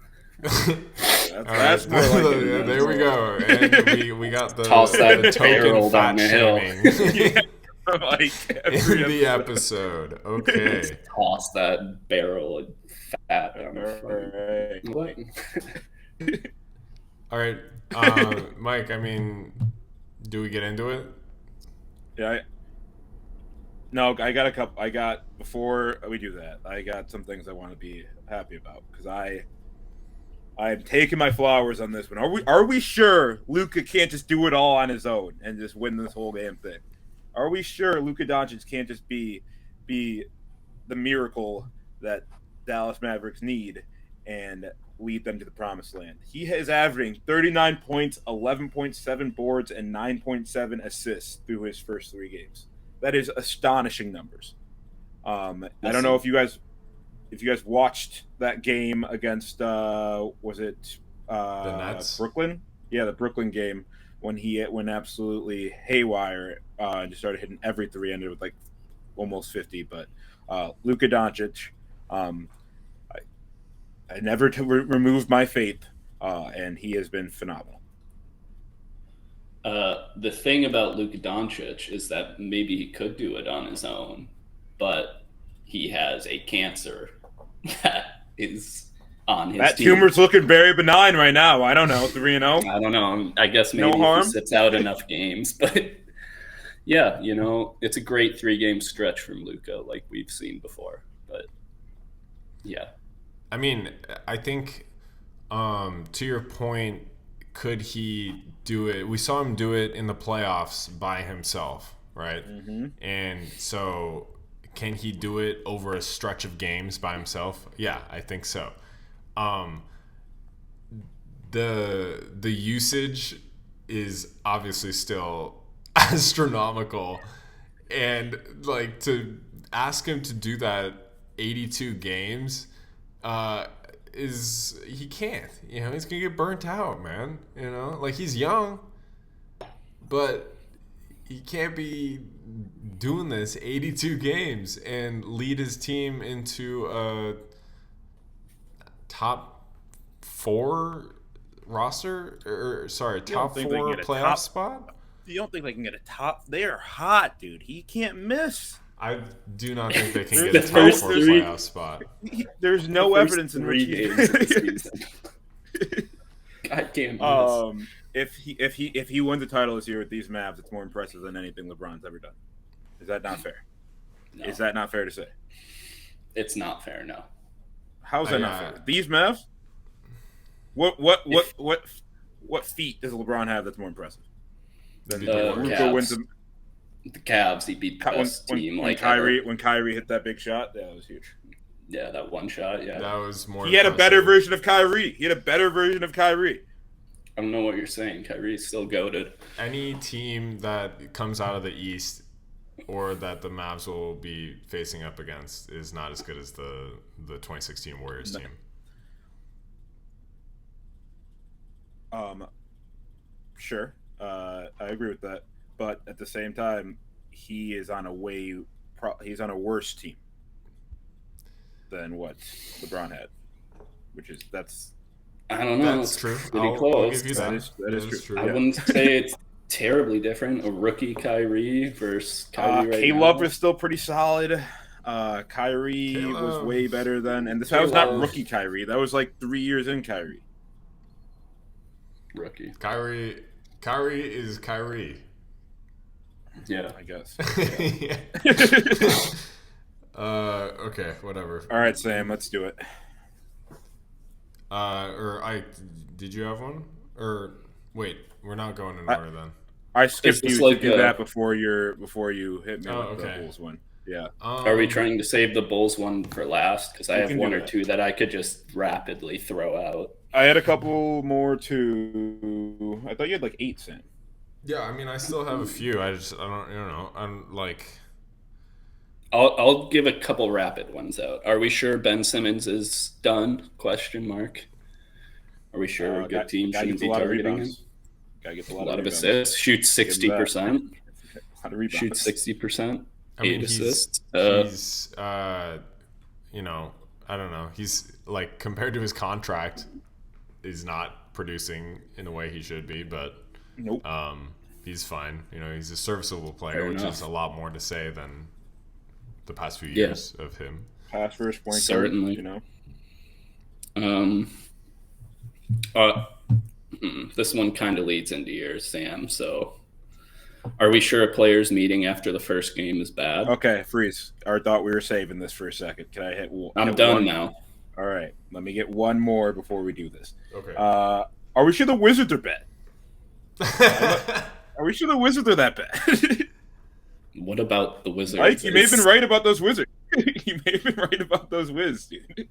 That's more like it. There we go. And we got the toss that the barrel token down fat the hill. shaming Every in the episode. Okay. Toss that barrel of fat on All right, Mike. Do we get into it? Yeah. Before we do that, I got some things I want to be happy about because I'm taking my flowers on this one. Are we sure Luka can't just do it all on his own and just win this whole damn thing? Are we sure Luka Doncic can't just be the miracle that Dallas Mavericks need and lead them to the promised land? He is averaging 39 points, 11.7 boards, and 9.7 assists through his first 3 games. That is astonishing numbers. I don't know if you guys watched that game against was it the Nets? Brooklyn? Yeah, the Brooklyn game when he went absolutely haywire and just started hitting every 3, ended with almost 50. But Luka Doncic, I never removed my faith, and he has been phenomenal. The thing about Luka Doncic is that maybe he could do it on his own, but he has a cancer that is on his That team. tumor's looking very benign right now. I don't know, 3-0. I don't know. I guess maybe if he sits out enough games, but yeah, it's a great 3-game stretch from Luka, like we've seen before. But Yeah. I mean, I think to your point, could he do it? We saw him do it in the playoffs by himself, right? Mm-hmm. And so, can he do it over a stretch of games by himself? Yeah, I think so. Um, the usage is obviously still astronomical, and like to ask him to do that 82 games is he can't, he's gonna get burnt out, man. Like, he's young, but he can't be doing this 82 games and lead his team into a top 4 roster, or sorry, top 4 playoff spot. You don't think they can get a top? They are hot, dude. He can't miss. I do not think they can The get a top 4 first three- playoff spot. There's no evidence in which 3 games of the season. God damn it. If he wins the title this year with these Mavs, it's more impressive than anything LeBron's ever done. Is that not fair? No. Is that not fair to say? It's not fair, no. How's that not fair? These Mavs? What feat does LeBron have that's more impressive than Luka wins them? The Cavs, he beat the best team. When Kyrie hit that big shot, that was huge. Yeah, that one shot, yeah. That was more He had a better version of Kyrie. I don't know what you're saying. Kyrie's still goated. Any team that comes out of the East or that the Mavs will be facing up against is not as good as the 2016 Warriors team. Sure. I agree with that. But at the same time, he is on he's on a worse team than what LeBron had, I don't know. That's true. Pretty close. I'll give you that. That is true. I wouldn't say it's terribly different. A rookie Kyrie versus Kyrie right now. K-Love is still pretty solid. Kyrie was way better than, and that was not rookie Kyrie. That was like 3 years in Kyrie. Rookie. Kyrie is Kyrie. Yeah, I guess. Yeah. Okay, whatever. All right, Sam, let's do it. Did you have one? Or wait, we're not going in order then. I skipped you like to do that before you hit me with okay. the Bulls one. Yeah. Are we trying to save the Bulls one for last? Because I have one or two that I could just rapidly throw out. I had a couple more too. I thought you had like 8, Sam. Yeah, I mean, I still have a few. I don't know. I'm like, I'll give a couple rapid ones out. Are we sure Ben Simmons is done? Question mark. Are we sure a good team shouldn't be targeting him? Gotta get a lot of assists. Shoots 60%. Shoots 60%. I mean, 8 assists. He's I don't know. He's like, compared to his contract, he's not producing in the way he should be, but nope. He's fine. He's a serviceable player, which is a lot more to say than the past few years of him. Pass first point. Certainly. This one kind of leads into yours, Sam. So, are we sure a player's meeting after the first game is bad? Okay, freeze. I thought we were saving this for a second. Can I hit? I'm done now. All right, let me get one more before we do this. Okay. Are we sure the Wizards are bad? Are we sure the Wizards are that bad? What about the Wizards? Mike, you may have been right about those Wizards. You may have been right about those Wiz, dude.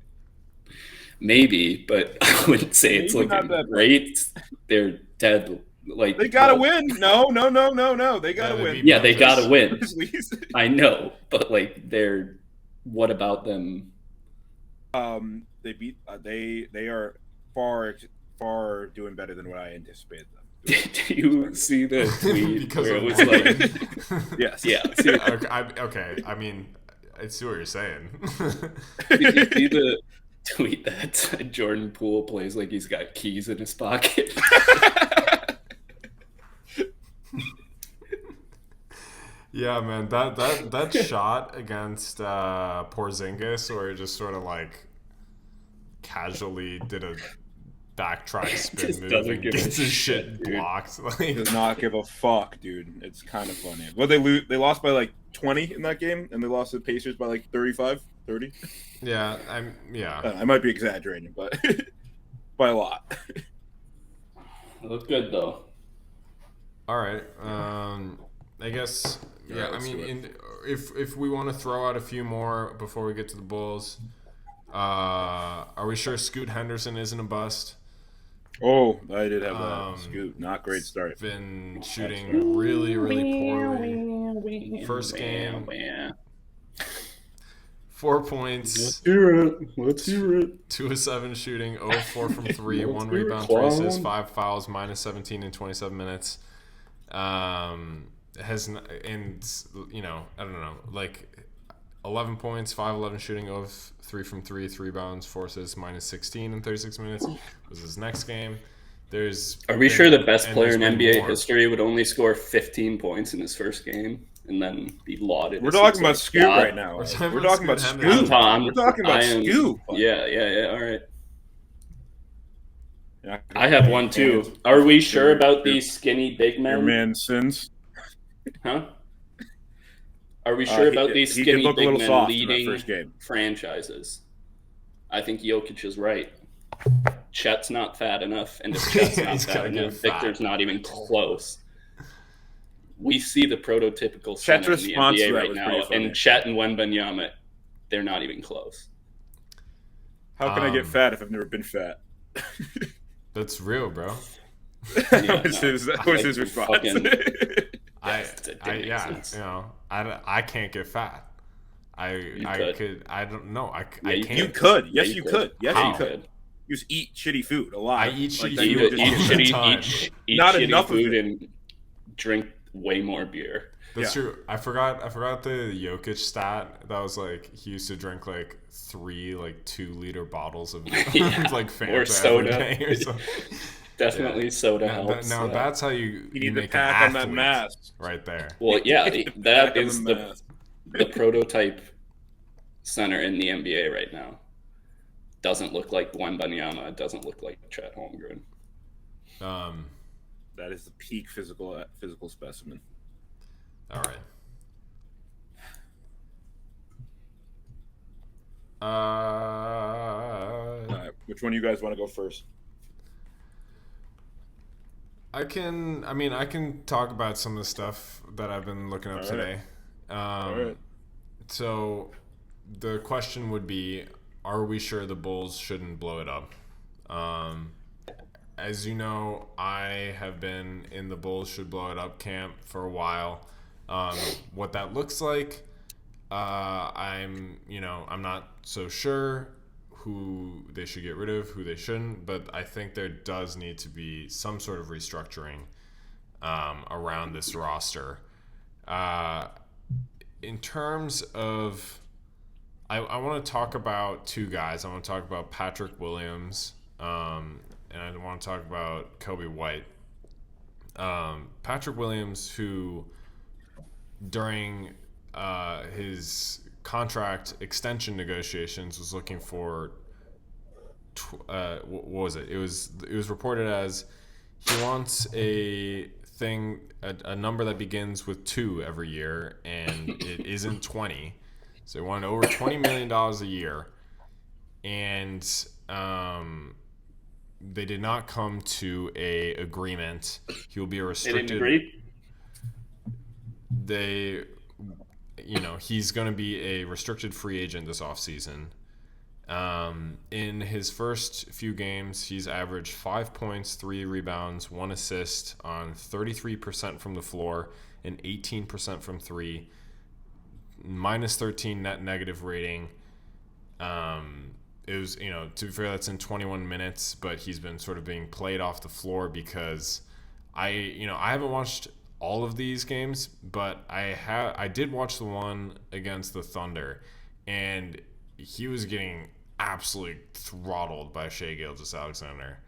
Maybe, but I wouldn't say it's looking great. They're dead. Like, they gotta win. No. They gotta win. Yeah, they gotta win. I know, but like, what about them? They beat. They are far doing better than what I anticipated them. Did you see the tweet where it was like, yes, yeah? Okay. I mean, I see what you're saying. Did you see the tweet that Jordan Poole plays like he's got keys in his pocket? Yeah, man, that shot against Porzingis, where he just sort of like casually did a backtrack spin move and gets his shit blocked. Like, does not give a fuck, dude. It's kind of funny. Well, they lost by like 20 in that game, and they lost to the Pacers by like 35. 30? Yeah, I might be exaggerating, but by a lot. Look good though. All right. I guess. All Yeah. right, I let's mean, do it. if we want to throw out a few more before we get to the Bulls, are we sure Scoot Henderson isn't a bust? Oh, I did have that. Um, Scoot, not great start. Been shooting really, really poorly. First game, 4 points, hear it. Let's hear it. 2 of 7 shooting, 0 of 4 from 3, Let's 1 hear it, rebound, 3 assists, clown. 5 fouls, minus 17 in 27 minutes. Has and I don't know, like 11 points, 5-11 shooting, 0 of 3 from 3, 3 rebounds, 4 assists, minus 16 in 36 minutes was his next game. Are we sure the best player in there's been NBA more. history would only score 15 points in his first game and then be lauded? We're as talking some about sort Scoot of god? right now. We're talking We're about talking about Scoot Scoot. Henderson. We're talking about Scoot. Yeah. All right. Yeah, I have one too. Are we sure about these skinny big Your men? man Sins. Huh? Are we sure about these he did skinny look a big little men soft in that leading first game. franchises? I think Jokic is right. Chet's not fat enough, and if Chet's not He's fat gotta get enough, fat. Victor's not even close. We see the prototypical Chet's center in the response to NBA that right was now, pretty funny. and Chet and Wembanyama, they're not even close. How can I get fat if I've never been fat? That's real, bro. That was his response. I can't get fat. I don't know. I can't. You could. Yes, you could. Yes, How? you could. You just eat shitty food a lot. I eat shitty that you food would Eat just all get the time. shitty Not enough of food it. and drink way more beer. That's Yeah. true. I forgot the Jokic stat. That was like he used to drink like 3 like 2-liter bottles of Yeah. like Fanta Or soda. every day or something. Definitely soda helps. Now yeah. that's how you You need to make pack an on that athlete mask. right there. Well, yeah, Pack that on is the the mask. prototype center in the NBA right now. Doesn't look like Wembanyama. Doesn't look like Chet Holmgren. That is the peak physical specimen. All right. All right, which one of you guys want to go first? I can talk about some of the stuff that I've been looking up All today. All right. So the question would be, are we sure the Bulls shouldn't blow it up? As you know, I have been in the Bulls should blow it up camp for a while. What that looks like, I'm not so sure who they should get rid of, who they shouldn't, but I think there does need to be some sort of restructuring around this roster. In terms of, I want to talk about 2 guys. I want to talk about Patrick Williams, and I want to talk about Kobe White. Patrick Williams, who during his contract extension negotiations was looking for what was it? It was reported as he wants a number that begins with 2 every year, and it isn't 20. So he wanted over $20 million a year, and they did not come to a agreement. He will be a restricted. They didn't agree? He's going to be a restricted free agent this offseason. In his first few games, he's averaged 5 points, 3 rebounds, 1 assist on 33% from the floor and 18% from 3, minus 13 net negative rating. It was, to be fair, that's in 21 minutes, but he's been sort of being played off the floor because I haven't watched all of these games, but I did watch the one against the Thunder, and he was getting absolutely throttled by Shai Gilgeous-Alexander.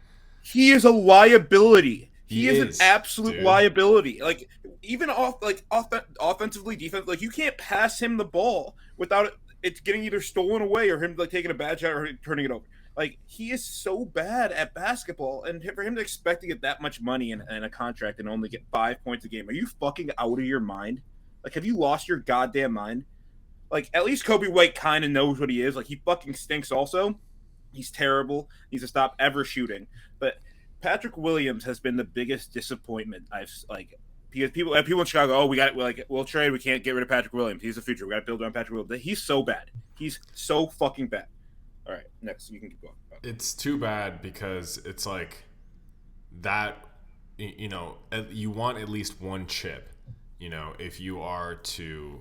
He is a liability. He is an is, absolute dude. liability. Like even offensively, defense, like you can't pass him the ball without it getting either stolen away or him like taking a bad shot or turning it over. Like he is so bad at basketball, and for him to expect to get that much money in a contract and only get 5 points a game, are you fucking out of your mind? Like, have you lost your goddamn mind? Like, at least Kobe White kind of knows what he is. Like, he fucking stinks also. He's terrible. He needs to stop ever shooting. But Patrick Williams has been the biggest disappointment because people in Chicago, we'll trade. We can't get rid of Patrick Williams. He's the future. We got to build around Patrick Williams. He's so bad. He's so fucking bad. All right, next you can keep going. It's too bad because it's like that. You want at least one chip. If you are to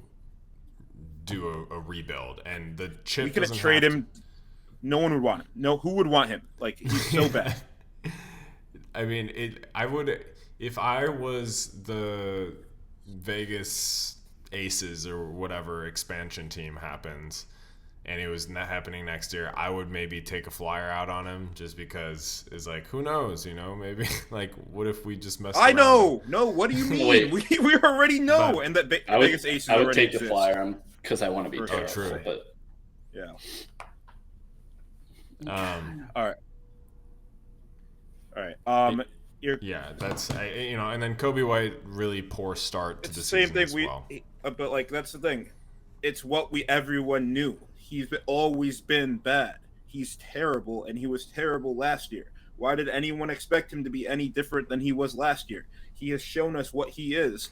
do a rebuild, and the chip. We could trade him. No one would want him. No, who would want him? Like, he's so bad. I mean, I would, if I was the Vegas Aces or whatever expansion team happens, and it was not happening next year, I would maybe take a flyer out on him just because it's like, who knows, maybe like, what if we just mess around? I know. No, what do you mean? we already know. And that Vegas Aces I would already take the flyer on because I want to be terrible. True. But yeah. All right. Yeah, that's and then Kobe White, really poor start to the same season thing. as well. But like, that's the thing. It's what everyone knew. He's always been bad. He's terrible, and he was terrible last year. Why did anyone expect him to be any different than he was last year? He has shown us what he is.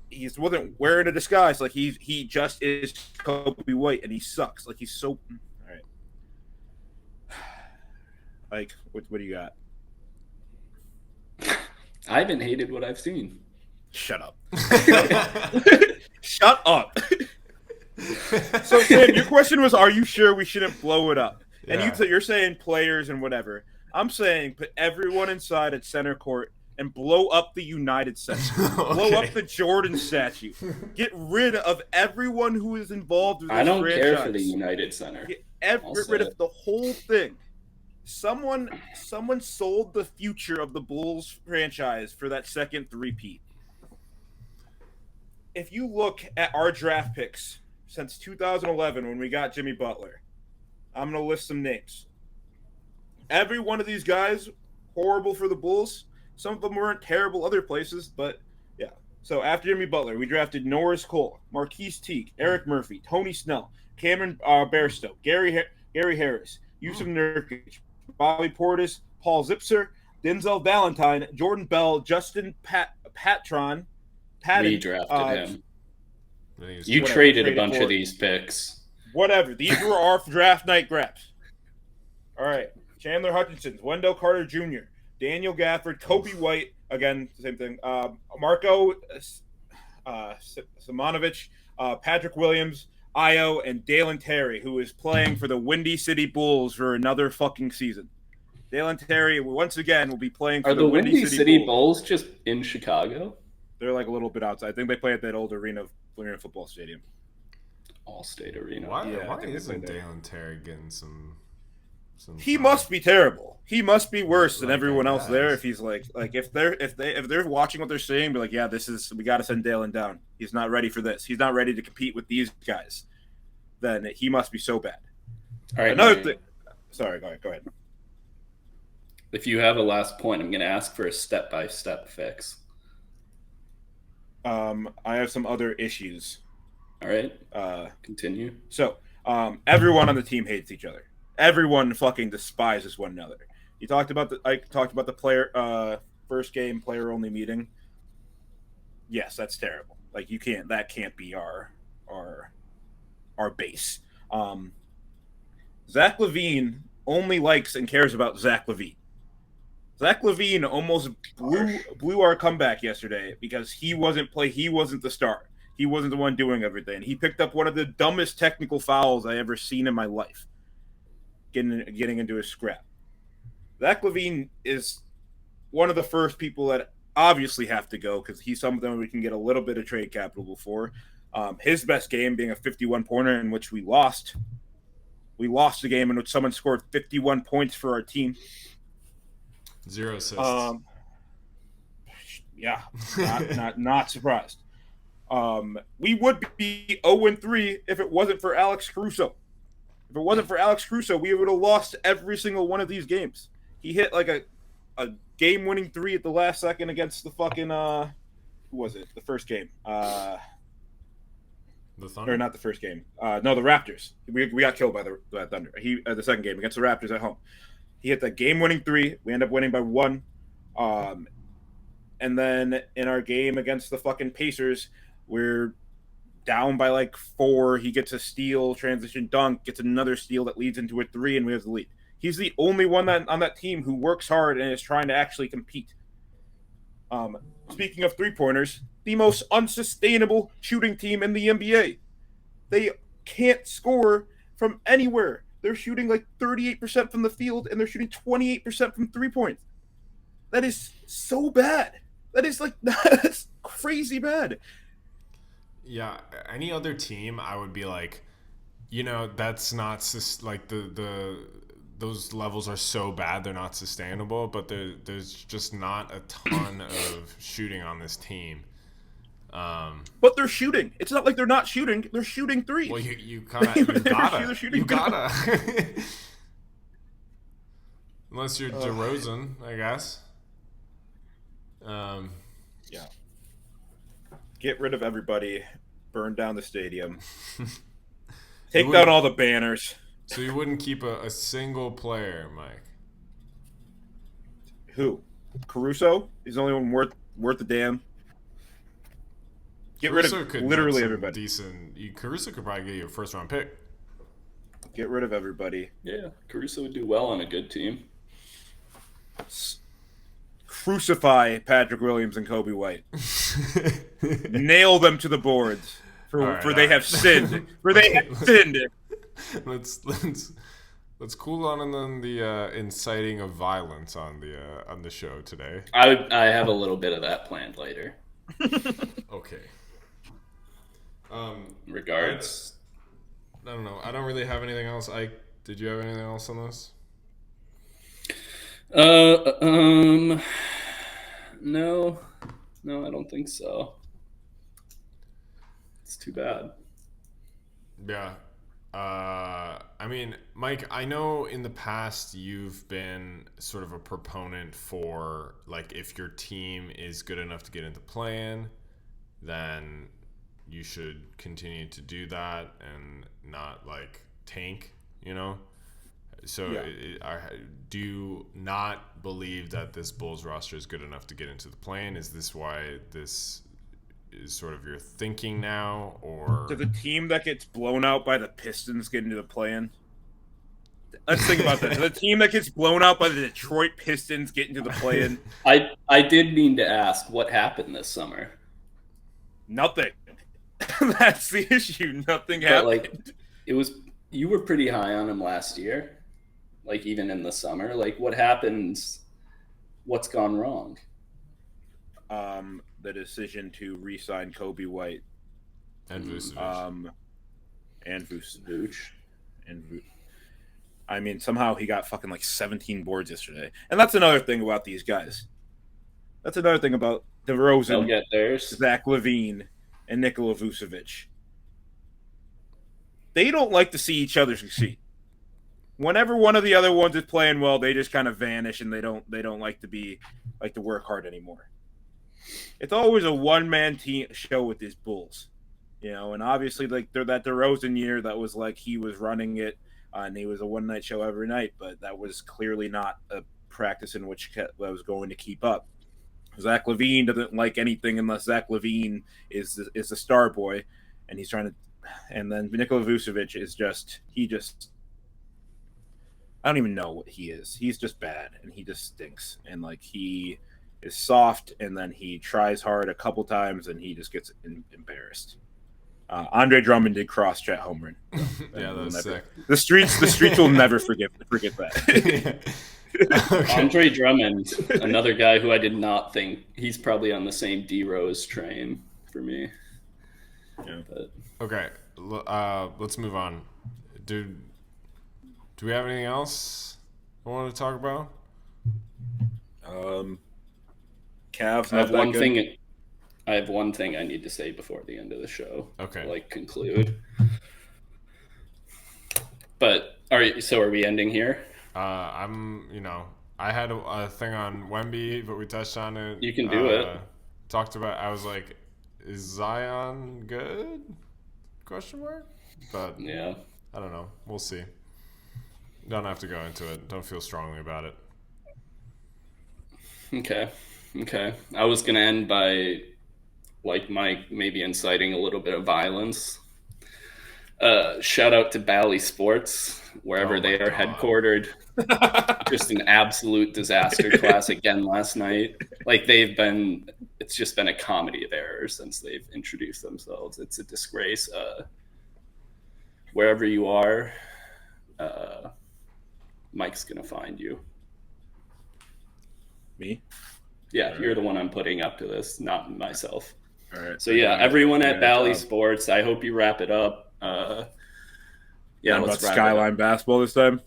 He wasn't wearing a disguise. Like, he just is Kobe White, and he sucks. Like, he's so. All right. Like, what do you got? I haven't hated what I've seen. Shut up. Shut up. So, Sam, your question was, are you sure we shouldn't blow it up? And you're saying players and whatever. I'm saying put everyone inside at center court and blow up the United Center. Blow up the Jordan statue. Get rid of everyone who is involved with this I don't franchise. care for the United Center. Get rid of the whole thing. Someone sold the future of the Bulls franchise for that second three-peat. If you look at our draft picks since 2011 when we got Jimmy Butler, I'm going to list some names. Every one of these guys, horrible for the Bulls. Some of them weren't terrible other places, but yeah. So after Jimmy Butler, we drafted Norris Cole, Marquise Teague, Eric Murphy, Tony Snell, Cameron Bairstow, Gary Harris, Yusuf Nurkic, Bobby Portis, Paul Zipser, Denzel Valentine, Jordan Bell, Justin Patton. We drafted him. You traded a bunch of these picks. Whatever. These were our draft night grabs. All right. Chandler Hutchinson, Wendell Carter Jr., Daniel Gafford, Kobe White, again, same thing. Marco Simonovic, Patrick Williams, Io, and Dalen Terry, who is playing for the Windy City Bulls for another fucking season. Dalen Terry, once again, will be playing for the Windy City Bulls just in Chicago? They're like a little bit outside. I think they play at that old arena football stadium. All-State Arena. Why isn't Dalen Terry getting some he must be terrible. He must be worse than everyone else there. If he's if they're watching what they're saying, be like, yeah, we got to send Dalen down. He's not ready for this. He's not ready to compete with these guys. Then he must be so bad. All right. Another thing. Sorry, go ahead. If you have a last point, I'm going to ask for a step-by-step fix. I have some other issues. All right. Continue. So, everyone on the team hates each other. Everyone fucking despises one another. I talked about the player first game player only meeting. Yes, that's terrible. Like, that can't be our base. Zach LaVine only likes and cares about Zach LaVine. Zach LaVine almost blew our comeback yesterday because he wasn't the star. He wasn't the one doing everything. He picked up one of the dumbest technical fouls I ever seen in my life. Getting into a scrap. Zach LaVine is one of the first people that obviously have to go because he's someone we can get a little bit of trade capital for. His best game being a 51-pointer in which we lost. We lost the game in which someone scored 51 points for our team. 0 assists. Yeah, not surprised. We would be 0-3 if it wasn't for Alex Caruso. If it wasn't for Alex Caruso, we would have lost every single one of these games. He hit like a game-winning three at the last second against the fucking who was it? The first game. The Thunder? Or not the first game. No, the Raptors. We got killed by the Thunder. The second game against the Raptors at home. He hit that game-winning three. We end up winning by 1. And then in our game against the fucking Pacers, we're down by like 4. He gets a steal, transition dunk, gets another steal that leads into a 3, and we have the lead. He's the only one on that team who works hard and is trying to actually compete. Speaking of three-pointers, the most unsustainable shooting team in the NBA. They can't score from anywhere. They're shooting like 38% from the field, and they're shooting 28% from 3-point. That is so bad. That's crazy bad. Yeah, any other team, I would be like, that's not like those levels are so bad they're not sustainable. But there's just not a ton of shooting on this team. But they're shooting. It's not like they're not shooting. They're shooting threes. Well, you gotta. Unless you're DeRozan, I guess. Yeah. Get rid of everybody. Burn down the stadium. Take down all the banners. So you wouldn't keep a single player, Mike? Who? Caruso? He's the only one worth a damn. Get rid of literally everybody. Caruso could probably get you a first-round pick. Get rid of everybody. Yeah, Caruso would do well on a good team. Crucify Patrick Williams and Kobe White. Nail them to the boards for they have sinned. For they have sinned. Let's cool on and then the inciting of violence on the show today. I have a little bit of that planned later. Okay. Regards. I don't know. I don't really have anything else. Did you have anything else on this? No, I don't think so. It's too bad. Yeah. I mean, Mike, I know in the past you've been sort of a proponent for, like, if your team is good enough to get into play-in, then you should continue to do that and not, like, tank, So yeah. Do you not believe that this Bulls roster is good enough to get into the play-in? Is this why this is sort of your thinking now, or does a team that gets blown out by the Pistons get into the play-in? Let's think about that. Does a team that gets blown out by the Detroit Pistons get into the play-in? I did mean to ask what happened this summer. Nothing. That's the issue. Nothing happened. Like, you were pretty high on him last year, like even in the summer. Like, what happened? What's gone wrong? The decision to re-sign Kobe White and Vucevic. I mean, somehow he got fucking like 17 boards yesterday, and that's another thing about these guys. That's another thing about DeRozan, They'll get theirs. Zach LaVine, and Nikola Vucevic. They don't like to see each other succeed. Whenever one of the other ones is playing well, they just kind of vanish, and they don't like to work hard anymore. It's always a one-man team show with these Bulls, and obviously, like, they're that DeRozan year that was like he was running it, and he was a one-night show every night, but that was clearly not a practice in which I was going to keep up. Zach LaVine doesn't like anything unless Zach LaVine is the star boy, and he's trying to. And then Nikola Vucevic is I don't even know what he is. He's just bad, and he just stinks. And, like, he is soft, and then he tries hard a couple times, and he just gets embarrassed. Andre Drummond did cross Chet Holmgren. Yeah, that was sick. The streets will never forget that. Okay. Andre Drummond, another guy who I did not think he's probably on the same D Rose train for me. Yeah. But. Okay, let's move on. Do we have anything else I want to talk about? Cavs. I have one thing I need to say before the end of the show. Okay. To, conclude. But are we ending here? I had a thing on Wemby, but we touched on it. You can do it. Talked about. I was like, is Zion good? Question mark? But Yeah. I don't know. We'll see. Don't have to go into it. Don't feel strongly about it. Okay. I was gonna end by, like Mike, maybe inciting a little bit of violence. Shout out to Bally Sports, wherever Oh they my are God. headquartered. Just an absolute disaster class again last night. Like it's just been a comedy of errors since they've introduced themselves. It's a disgrace. Wherever you are, Mike's gonna find you. Me? Yeah, All you're right. the one I'm putting up to this, not myself. All right. So yeah, everyone at Bally Job. Sports, I hope you wrap it up. Yeah, About let's wrap Skyline it up. basketball this time.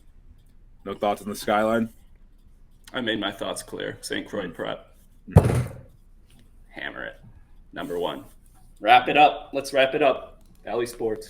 No thoughts on the Skyline. I made my thoughts clear. St. Croix Prep. Hammer it. Number 1. Wrap it up. Let's wrap it up. Bally Sports.